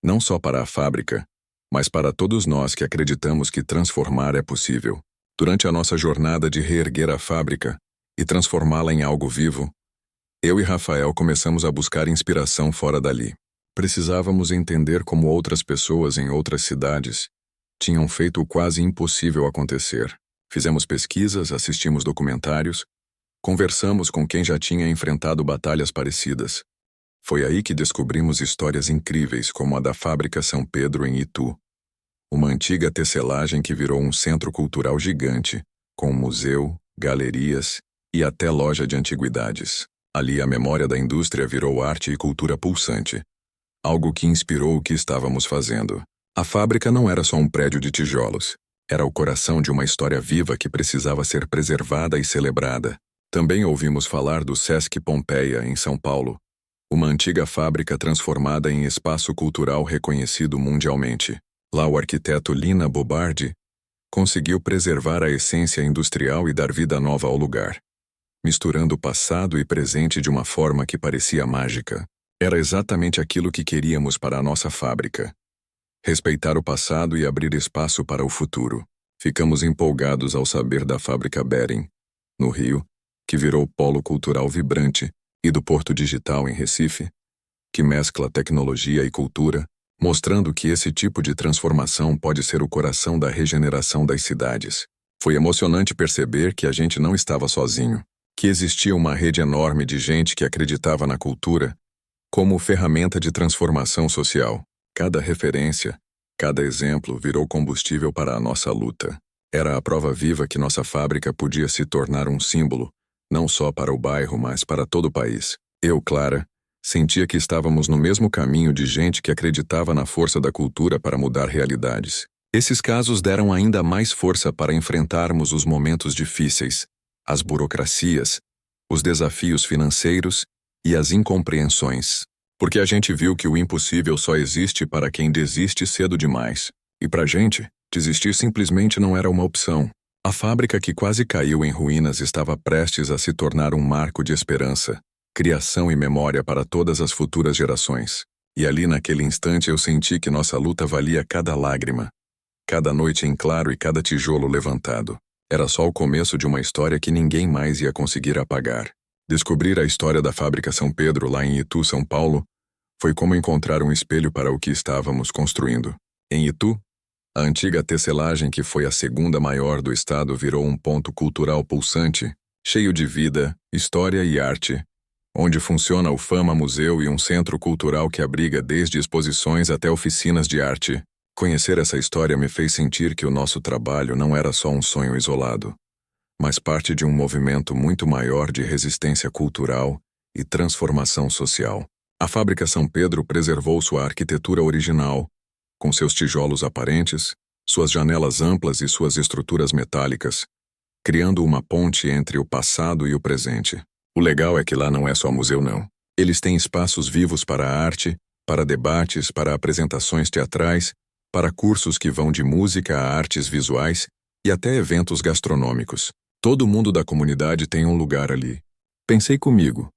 Speaker 1: não só para a fábrica, mas para todos nós que acreditamos que transformar é possível. Durante a nossa jornada de reerguer a fábrica e transformá-la em algo vivo, eu e Rafael começamos a buscar inspiração fora dali. Precisávamos entender como outras pessoas em outras cidades tinham feito o quase impossível acontecer. Fizemos pesquisas, assistimos documentários, conversamos com quem já tinha enfrentado batalhas parecidas. Foi aí que descobrimos histórias incríveis como a da Fábrica São Pedro em Itu, uma antiga tecelagem que virou um centro cultural gigante, com museu, galerias e até loja de antiguidades. Ali a memória da indústria virou arte e cultura pulsante, algo que inspirou o que estávamos fazendo. A fábrica não era só um prédio de tijolos, era o coração de uma história viva que precisava ser preservada e celebrada. Também ouvimos falar do Sesc Pompeia, em São Paulo, uma antiga fábrica transformada em espaço cultural reconhecido mundialmente. Lá o arquiteto Lina Bobardi conseguiu preservar a essência industrial e dar vida nova ao lugar, misturando passado e presente de uma forma que parecia mágica. Era exatamente aquilo que queríamos para a nossa fábrica: respeitar o passado e abrir espaço para o futuro. Ficamos empolgados ao saber da fábrica Bering, no Rio, que virou polo cultural vibrante, e do Porto Digital em Recife, que mescla tecnologia e cultura, mostrando que esse tipo de transformação pode ser o coração da regeneração das cidades. Foi emocionante perceber que a gente não estava sozinho, que existia uma rede enorme de gente que acreditava na cultura como ferramenta de transformação social. Cada referência, cada exemplo virou combustível para a nossa luta. Era a prova viva que nossa fábrica podia se tornar um símbolo, não só para o bairro, mas para todo o país. Eu, Clara, sentia que estávamos no mesmo caminho de gente que acreditava na força da cultura para mudar realidades. Esses casos deram ainda mais força para enfrentarmos os momentos difíceis, as burocracias, os desafios financeiros e as incompreensões. Porque a gente viu que o impossível só existe para quem desiste cedo demais. E pra gente, desistir simplesmente não era uma opção. A fábrica que quase caiu em ruínas estava prestes a se tornar um marco de esperança, criação e memória para todas as futuras gerações. E ali naquele instante eu senti que nossa luta valia cada lágrima, cada noite em claro e cada tijolo levantado. Era só o começo de uma história que ninguém mais ia conseguir apagar. Descobrir a história da Fábrica São Pedro lá em Itu, São Paulo, foi como encontrar um espelho para o que estávamos construindo. Em Itu, a antiga tecelagem, que foi a segunda maior do estado, virou um ponto cultural pulsante, cheio de vida, história e arte, onde funciona o Fama Museu e um centro cultural que abriga desde exposições até oficinas de arte. Conhecer essa história me fez sentir que o nosso trabalho não era só um sonho isolado, mas parte de um movimento muito maior de resistência cultural e transformação social. A Fábrica São Pedro preservou sua arquitetura original, com seus tijolos aparentes, suas janelas amplas e suas estruturas metálicas, criando uma ponte entre o passado e o presente. O legal é que lá não é só museu não. Eles têm espaços vivos para a arte, para debates, para apresentações teatrais, para cursos que vão de música a artes visuais e até eventos gastronômicos. Todo mundo da comunidade tem um lugar ali. Pensei comigo,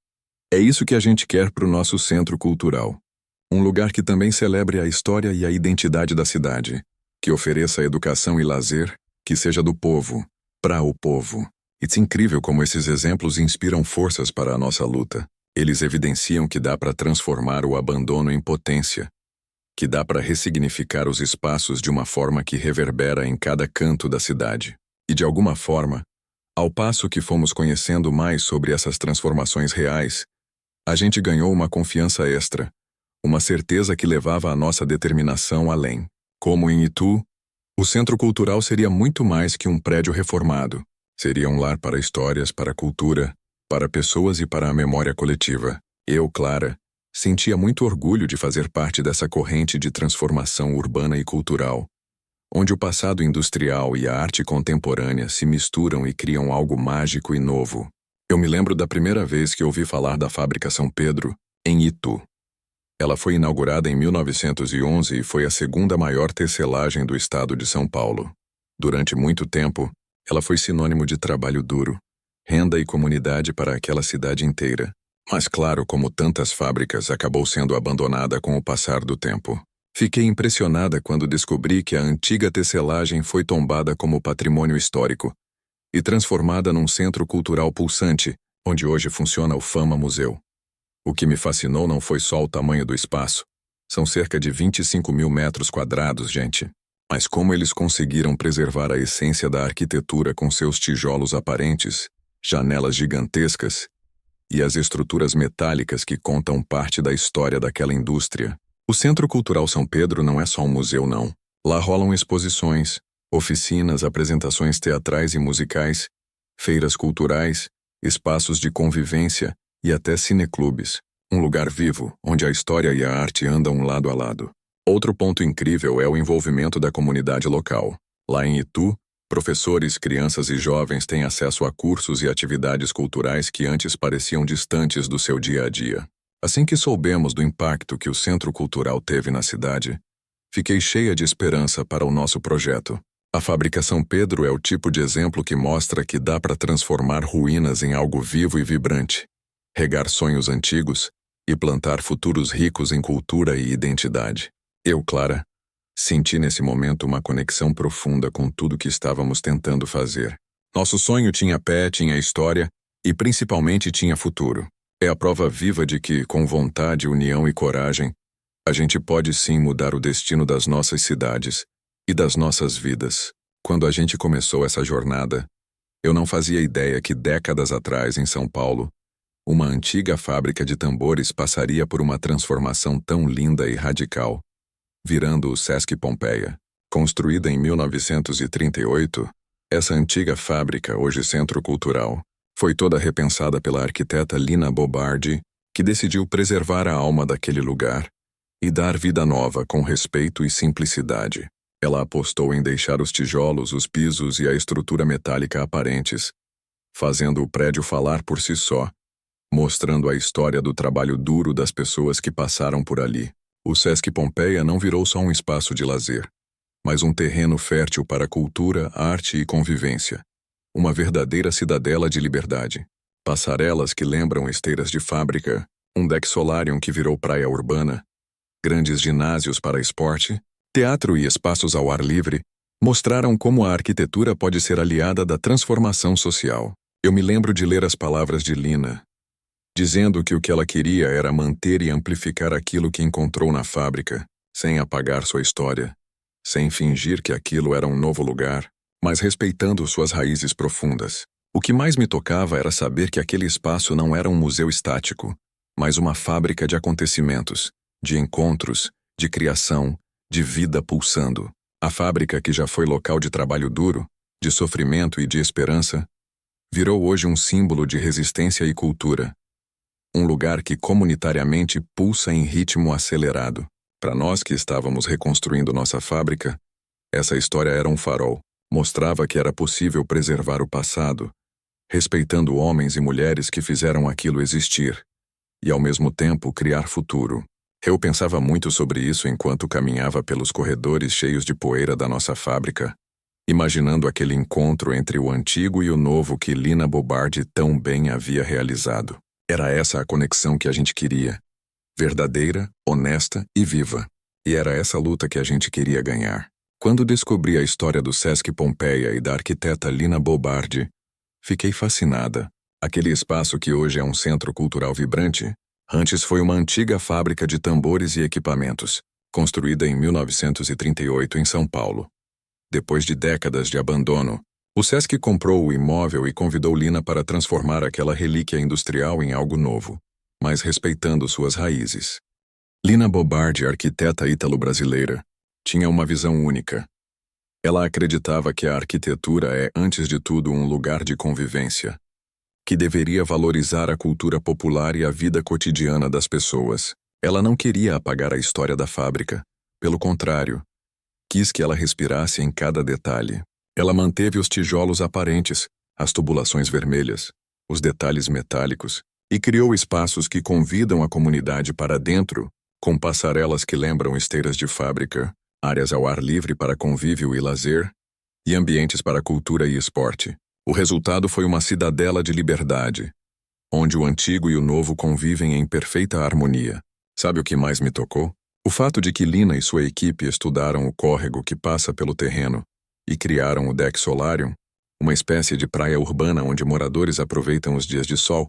Speaker 1: é isso que a gente quer para o nosso centro cultural. Um lugar que também celebre a história e a identidade da cidade, que ofereça educação e lazer, que seja do povo, para o povo. É incrível como esses exemplos inspiram forças para a nossa luta. Eles evidenciam que dá para transformar o abandono em potência, que dá para ressignificar os espaços de uma forma que reverbera em cada canto da cidade. E de alguma forma, ao passo que fomos conhecendo mais sobre essas transformações reais, a gente ganhou uma confiança extra, uma certeza que levava a nossa determinação além. Como em Itu, o Centro Cultural seria muito mais que um prédio reformado. Seria um lar para histórias, para cultura, para pessoas e para a memória coletiva. Eu, Clara, sentia muito orgulho de fazer parte dessa corrente de transformação urbana e cultural, onde o passado industrial e a arte contemporânea se misturam e criam algo mágico e novo. Eu me lembro da primeira vez que ouvi falar da Fábrica São Pedro, em Itu. Ela foi inaugurada em 1911 e foi a segunda maior tecelagem do estado de São Paulo. Durante muito tempo, ela foi sinônimo de trabalho duro, renda e comunidade para aquela cidade inteira. Mas claro, como tantas fábricas, acabou sendo abandonada com o passar do tempo. Fiquei impressionada quando descobri que a antiga tecelagem foi tombada como patrimônio histórico e transformada num centro cultural pulsante, onde hoje funciona o Fama Museu. O que me fascinou não foi só o tamanho do espaço. São cerca de 25 mil metros quadrados, gente. Mas como eles conseguiram preservar a essência da arquitetura com seus tijolos aparentes, janelas gigantescas e as estruturas metálicas que contam parte da história daquela indústria. O Centro Cultural São Pedro não é só um museu, não. Lá rolam exposições, oficinas, apresentações teatrais e musicais, feiras culturais, espaços de convivência e até cineclubes. Um lugar vivo, onde a história e a arte andam lado a lado. Outro ponto incrível é o envolvimento da comunidade local. Lá em Itu, professores, crianças e jovens têm acesso a cursos e atividades culturais que antes pareciam distantes do seu dia a dia. Assim que soubemos do impacto que o Centro Cultural teve na cidade, fiquei cheia de esperança para o nosso projeto. A Fábrica São Pedro é o tipo de exemplo que mostra que dá para transformar ruínas em algo vivo e vibrante, regar sonhos antigos e plantar futuros ricos em cultura e identidade. Eu, Clara, senti nesse momento uma conexão profunda com tudo que estávamos tentando fazer. Nosso sonho tinha pé, tinha história e principalmente tinha futuro. É a prova viva de que, com vontade, união e coragem, a gente pode sim mudar o destino das nossas cidades e das nossas vidas. Quando a gente começou essa jornada, eu não fazia ideia que décadas atrás, em São Paulo, uma antiga fábrica de tambores passaria por uma transformação tão linda e radical, virando o Sesc Pompeia. Construída em 1938, essa antiga fábrica, hoje Centro Cultural, Foi toda repensada pela arquiteta Lina Bobardi, que decidiu preservar a alma daquele lugar e dar vida nova com respeito e simplicidade. Ela apostou em deixar os tijolos, os pisos e a estrutura metálica aparentes, fazendo o prédio falar por si só, mostrando a história do trabalho duro das pessoas que passaram por ali. O Sesc Pompeia não virou só um espaço de lazer, mas um terreno fértil para cultura, arte e convivência. Uma verdadeira cidadela de liberdade. Passarelas que lembram esteiras de fábrica, um deck solarium que virou praia urbana, grandes ginásios para esporte, teatro e espaços ao ar livre, mostraram como a arquitetura pode ser aliada da transformação social. Eu me lembro de ler as palavras de Lina, dizendo que o que ela queria era manter e amplificar aquilo que encontrou na fábrica, sem apagar sua história, sem fingir que aquilo era um novo lugar, mas respeitando suas raízes profundas. O que mais me tocava era saber que aquele espaço não era um museu estático, mas uma fábrica de acontecimentos, de encontros, de criação, de vida pulsando. A fábrica, que já foi local de trabalho duro, de sofrimento e de esperança, virou hoje um símbolo de resistência e cultura. Um lugar que comunitariamente pulsa em ritmo acelerado. Para nós que estávamos reconstruindo nossa fábrica, essa história era um farol. Mostrava que era possível preservar o passado, respeitando homens e mulheres que fizeram aquilo existir, e ao mesmo tempo criar futuro. Eu pensava muito sobre isso enquanto caminhava pelos corredores cheios de poeira da nossa fábrica, imaginando aquele encontro entre o antigo e o novo que Lina Bobardi tão bem havia realizado. Era essa a conexão que a gente queria, verdadeira, honesta e viva. E era essa luta que a gente queria ganhar. Quando descobri a história do Sesc Pompeia e da arquiteta Lina Bobardi, fiquei fascinada. Aquele espaço que hoje é um centro cultural vibrante, antes foi uma antiga fábrica de tambores e equipamentos, construída em 1938 em São Paulo. Depois de décadas de abandono, o Sesc comprou o imóvel e convidou Lina para transformar aquela relíquia industrial em algo novo, mas respeitando suas raízes. Lina Bobardi, arquiteta ítalo-brasileira, tinha uma visão única. Ela acreditava que a arquitetura é, antes de tudo, um lugar de convivência, que deveria valorizar a cultura popular e a vida cotidiana das pessoas. Ela não queria apagar a história da fábrica. Pelo contrário, quis que ela respirasse em cada detalhe. Ela manteve os tijolos aparentes, as tubulações vermelhas, os detalhes metálicos, e criou espaços que convidam a comunidade para dentro, com passarelas que lembram esteiras de fábrica, áreas ao ar livre para convívio e lazer, e ambientes para cultura e esporte. O resultado foi uma cidadela de liberdade, onde o antigo e o novo convivem em perfeita harmonia. Sabe o que mais me tocou? O fato de que Lina e sua equipe estudaram o córrego que passa pelo terreno e criaram o deck solarium, uma espécie de praia urbana onde moradores aproveitam os dias de sol,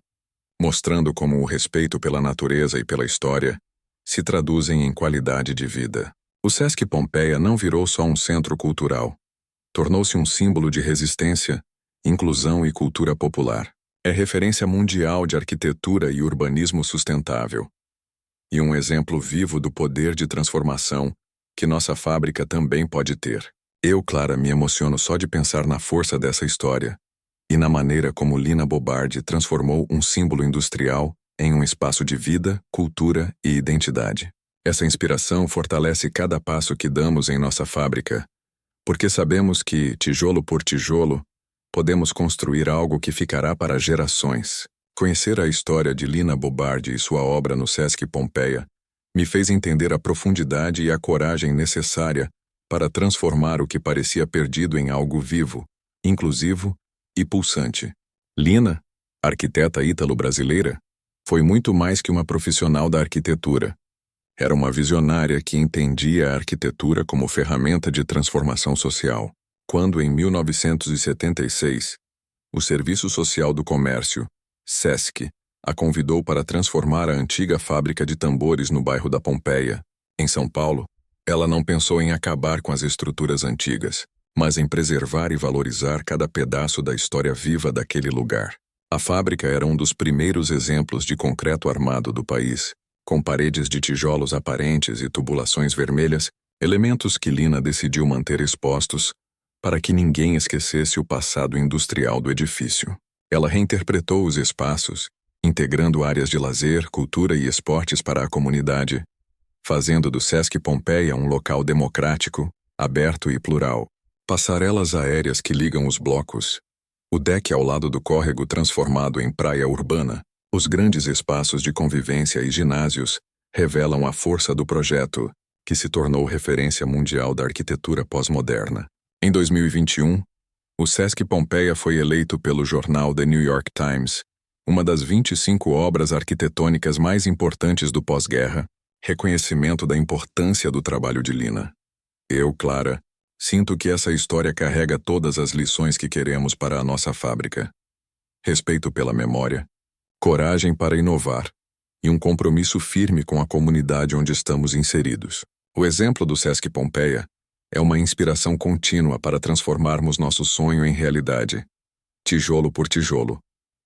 Speaker 1: mostrando como o respeito pela natureza e pela história se traduzem em qualidade de vida. O Sesc Pompeia não virou só um centro cultural. Tornou-se um símbolo de resistência, inclusão e cultura popular. É referência mundial de arquitetura e urbanismo sustentável. E um exemplo vivo do poder de transformação que nossa fábrica também pode ter. Eu, Clara, me emociono só de pensar na força dessa história e na maneira como Lina Bobardi transformou um símbolo industrial em um espaço de vida, cultura e identidade. Essa inspiração fortalece cada passo que damos em nossa fábrica, porque sabemos que, tijolo por tijolo, podemos construir algo que ficará para gerações. Conhecer a história de Lina Bobardi e sua obra no Sesc Pompeia me fez entender a profundidade e a coragem necessária para transformar o que parecia perdido em algo vivo, inclusivo e pulsante. Lina, arquiteta ítalo-brasileira, foi muito mais que uma profissional da arquitetura. Era uma visionária que entendia a arquitetura como ferramenta de transformação social. Quando, em 1976, o Serviço Social do Comércio, SESC, a convidou para transformar a antiga fábrica de tambores no bairro da Pompeia, em São Paulo, ela não pensou em acabar com as estruturas antigas, mas em preservar e valorizar cada pedaço da história viva daquele lugar. A fábrica era um dos primeiros exemplos de concreto armado do país, com paredes de tijolos aparentes e tubulações vermelhas, elementos que Lina decidiu manter expostos para que ninguém esquecesse o passado industrial do edifício. Ela reinterpretou os espaços, integrando áreas de lazer, cultura e esportes para a comunidade, fazendo do Sesc Pompeia um local democrático, aberto e plural. Passarelas aéreas que ligam os blocos, o deck ao lado do córrego transformado em praia urbana, os grandes espaços de convivência e ginásios revelam a força do projeto, que se tornou referência mundial da arquitetura pós-moderna. Em 2021, o Sesc Pompeia foi eleito pelo jornal The New York Times uma das 25 obras arquitetônicas mais importantes do pós-guerra, reconhecimento da importância do trabalho de Lina. Eu, Clara, sinto que essa história carrega todas as lições que queremos para a nossa fábrica. Respeito pela memória, coragem para inovar e um compromisso firme com a comunidade onde estamos inseridos. O exemplo do Sesc Pompeia é uma inspiração contínua para transformarmos nosso sonho em realidade. Tijolo por tijolo,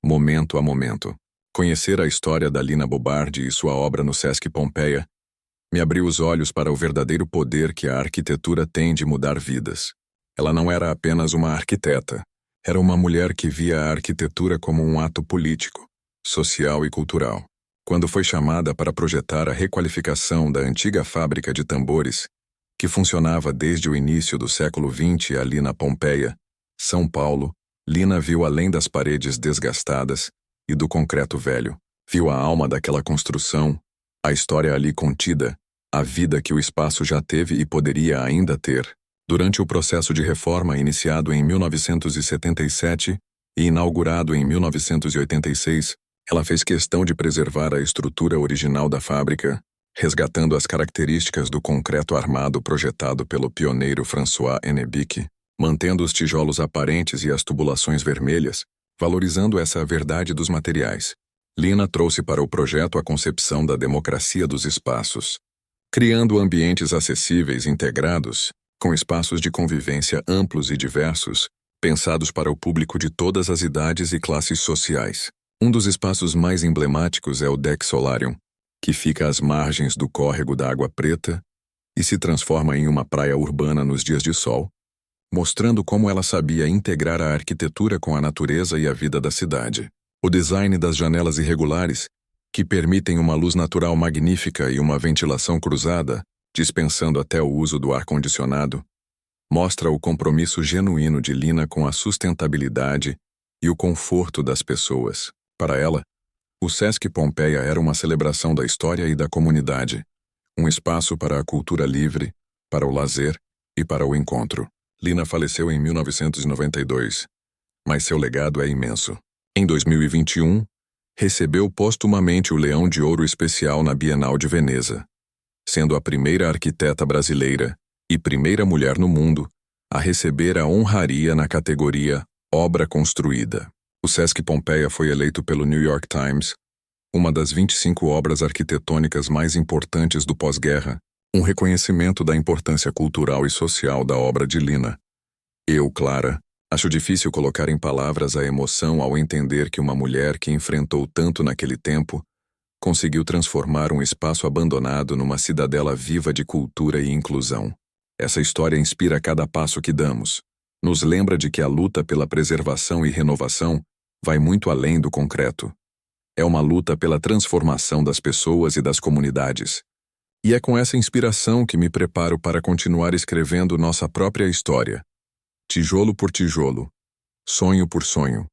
Speaker 1: momento a momento. Conhecer a história da Lina Bobardi e sua obra no Sesc Pompeia me abriu os olhos para o verdadeiro poder que a arquitetura tem de mudar vidas. Ela não era apenas uma arquiteta, era uma mulher que via a arquitetura como um ato político, social e cultural. Quando foi chamada para projetar a requalificação da antiga fábrica de tambores, que funcionava desde o início do século XX ali na Pompeia, São Paulo, Lina viu além das paredes desgastadas e do concreto velho. Viu a alma daquela construção, a história ali contida, a vida que o espaço já teve e poderia ainda ter. Durante o processo de reforma iniciado em 1977 e inaugurado em 1986, ela fez questão de preservar a estrutura original da fábrica, resgatando as características do concreto armado projetado pelo pioneiro François Hennebique, mantendo os tijolos aparentes e as tubulações vermelhas, valorizando essa verdade dos materiais. Lina trouxe para o projeto a concepção da democracia dos espaços, criando ambientes acessíveis integrados, com espaços de convivência amplos e diversos, pensados para o público de todas as idades e classes sociais. Um dos espaços mais emblemáticos é o Deck Solarium, que fica às margens do córrego da Água Preta e se transforma em uma praia urbana nos dias de sol, mostrando como ela sabia integrar a arquitetura com a natureza e a vida da cidade. O design das janelas irregulares, que permitem uma luz natural magnífica e uma ventilação cruzada, dispensando até o uso do ar-condicionado, mostra o compromisso genuíno de Lina com a sustentabilidade e o conforto das pessoas. Para ela, o Sesc Pompeia era uma celebração da história e da comunidade, um espaço para a cultura livre, para o lazer e para o encontro. Lina faleceu em 1992, mas seu legado é imenso. Em 2021, recebeu póstumamente o Leão de Ouro Especial na Bienal de Veneza, sendo a primeira arquiteta brasileira e primeira mulher no mundo a receber a honraria na categoria Obra Construída. O Sesc Pompeia foi eleito pelo New York Times uma das 25 obras arquitetônicas mais importantes do pós-guerra, um reconhecimento da importância cultural e social da obra de Lina. Eu, Clara, acho difícil colocar em palavras a emoção ao entender que uma mulher que enfrentou tanto naquele tempo conseguiu transformar um espaço abandonado numa cidadela viva de cultura e inclusão. Essa história inspira cada passo que damos. Nos lembra de que a luta pela preservação e renovação vai muito além do concreto. É uma luta pela transformação das pessoas e das comunidades. E é com essa inspiração que me preparo para continuar escrevendo nossa própria história. Tijolo por tijolo, sonho por sonho,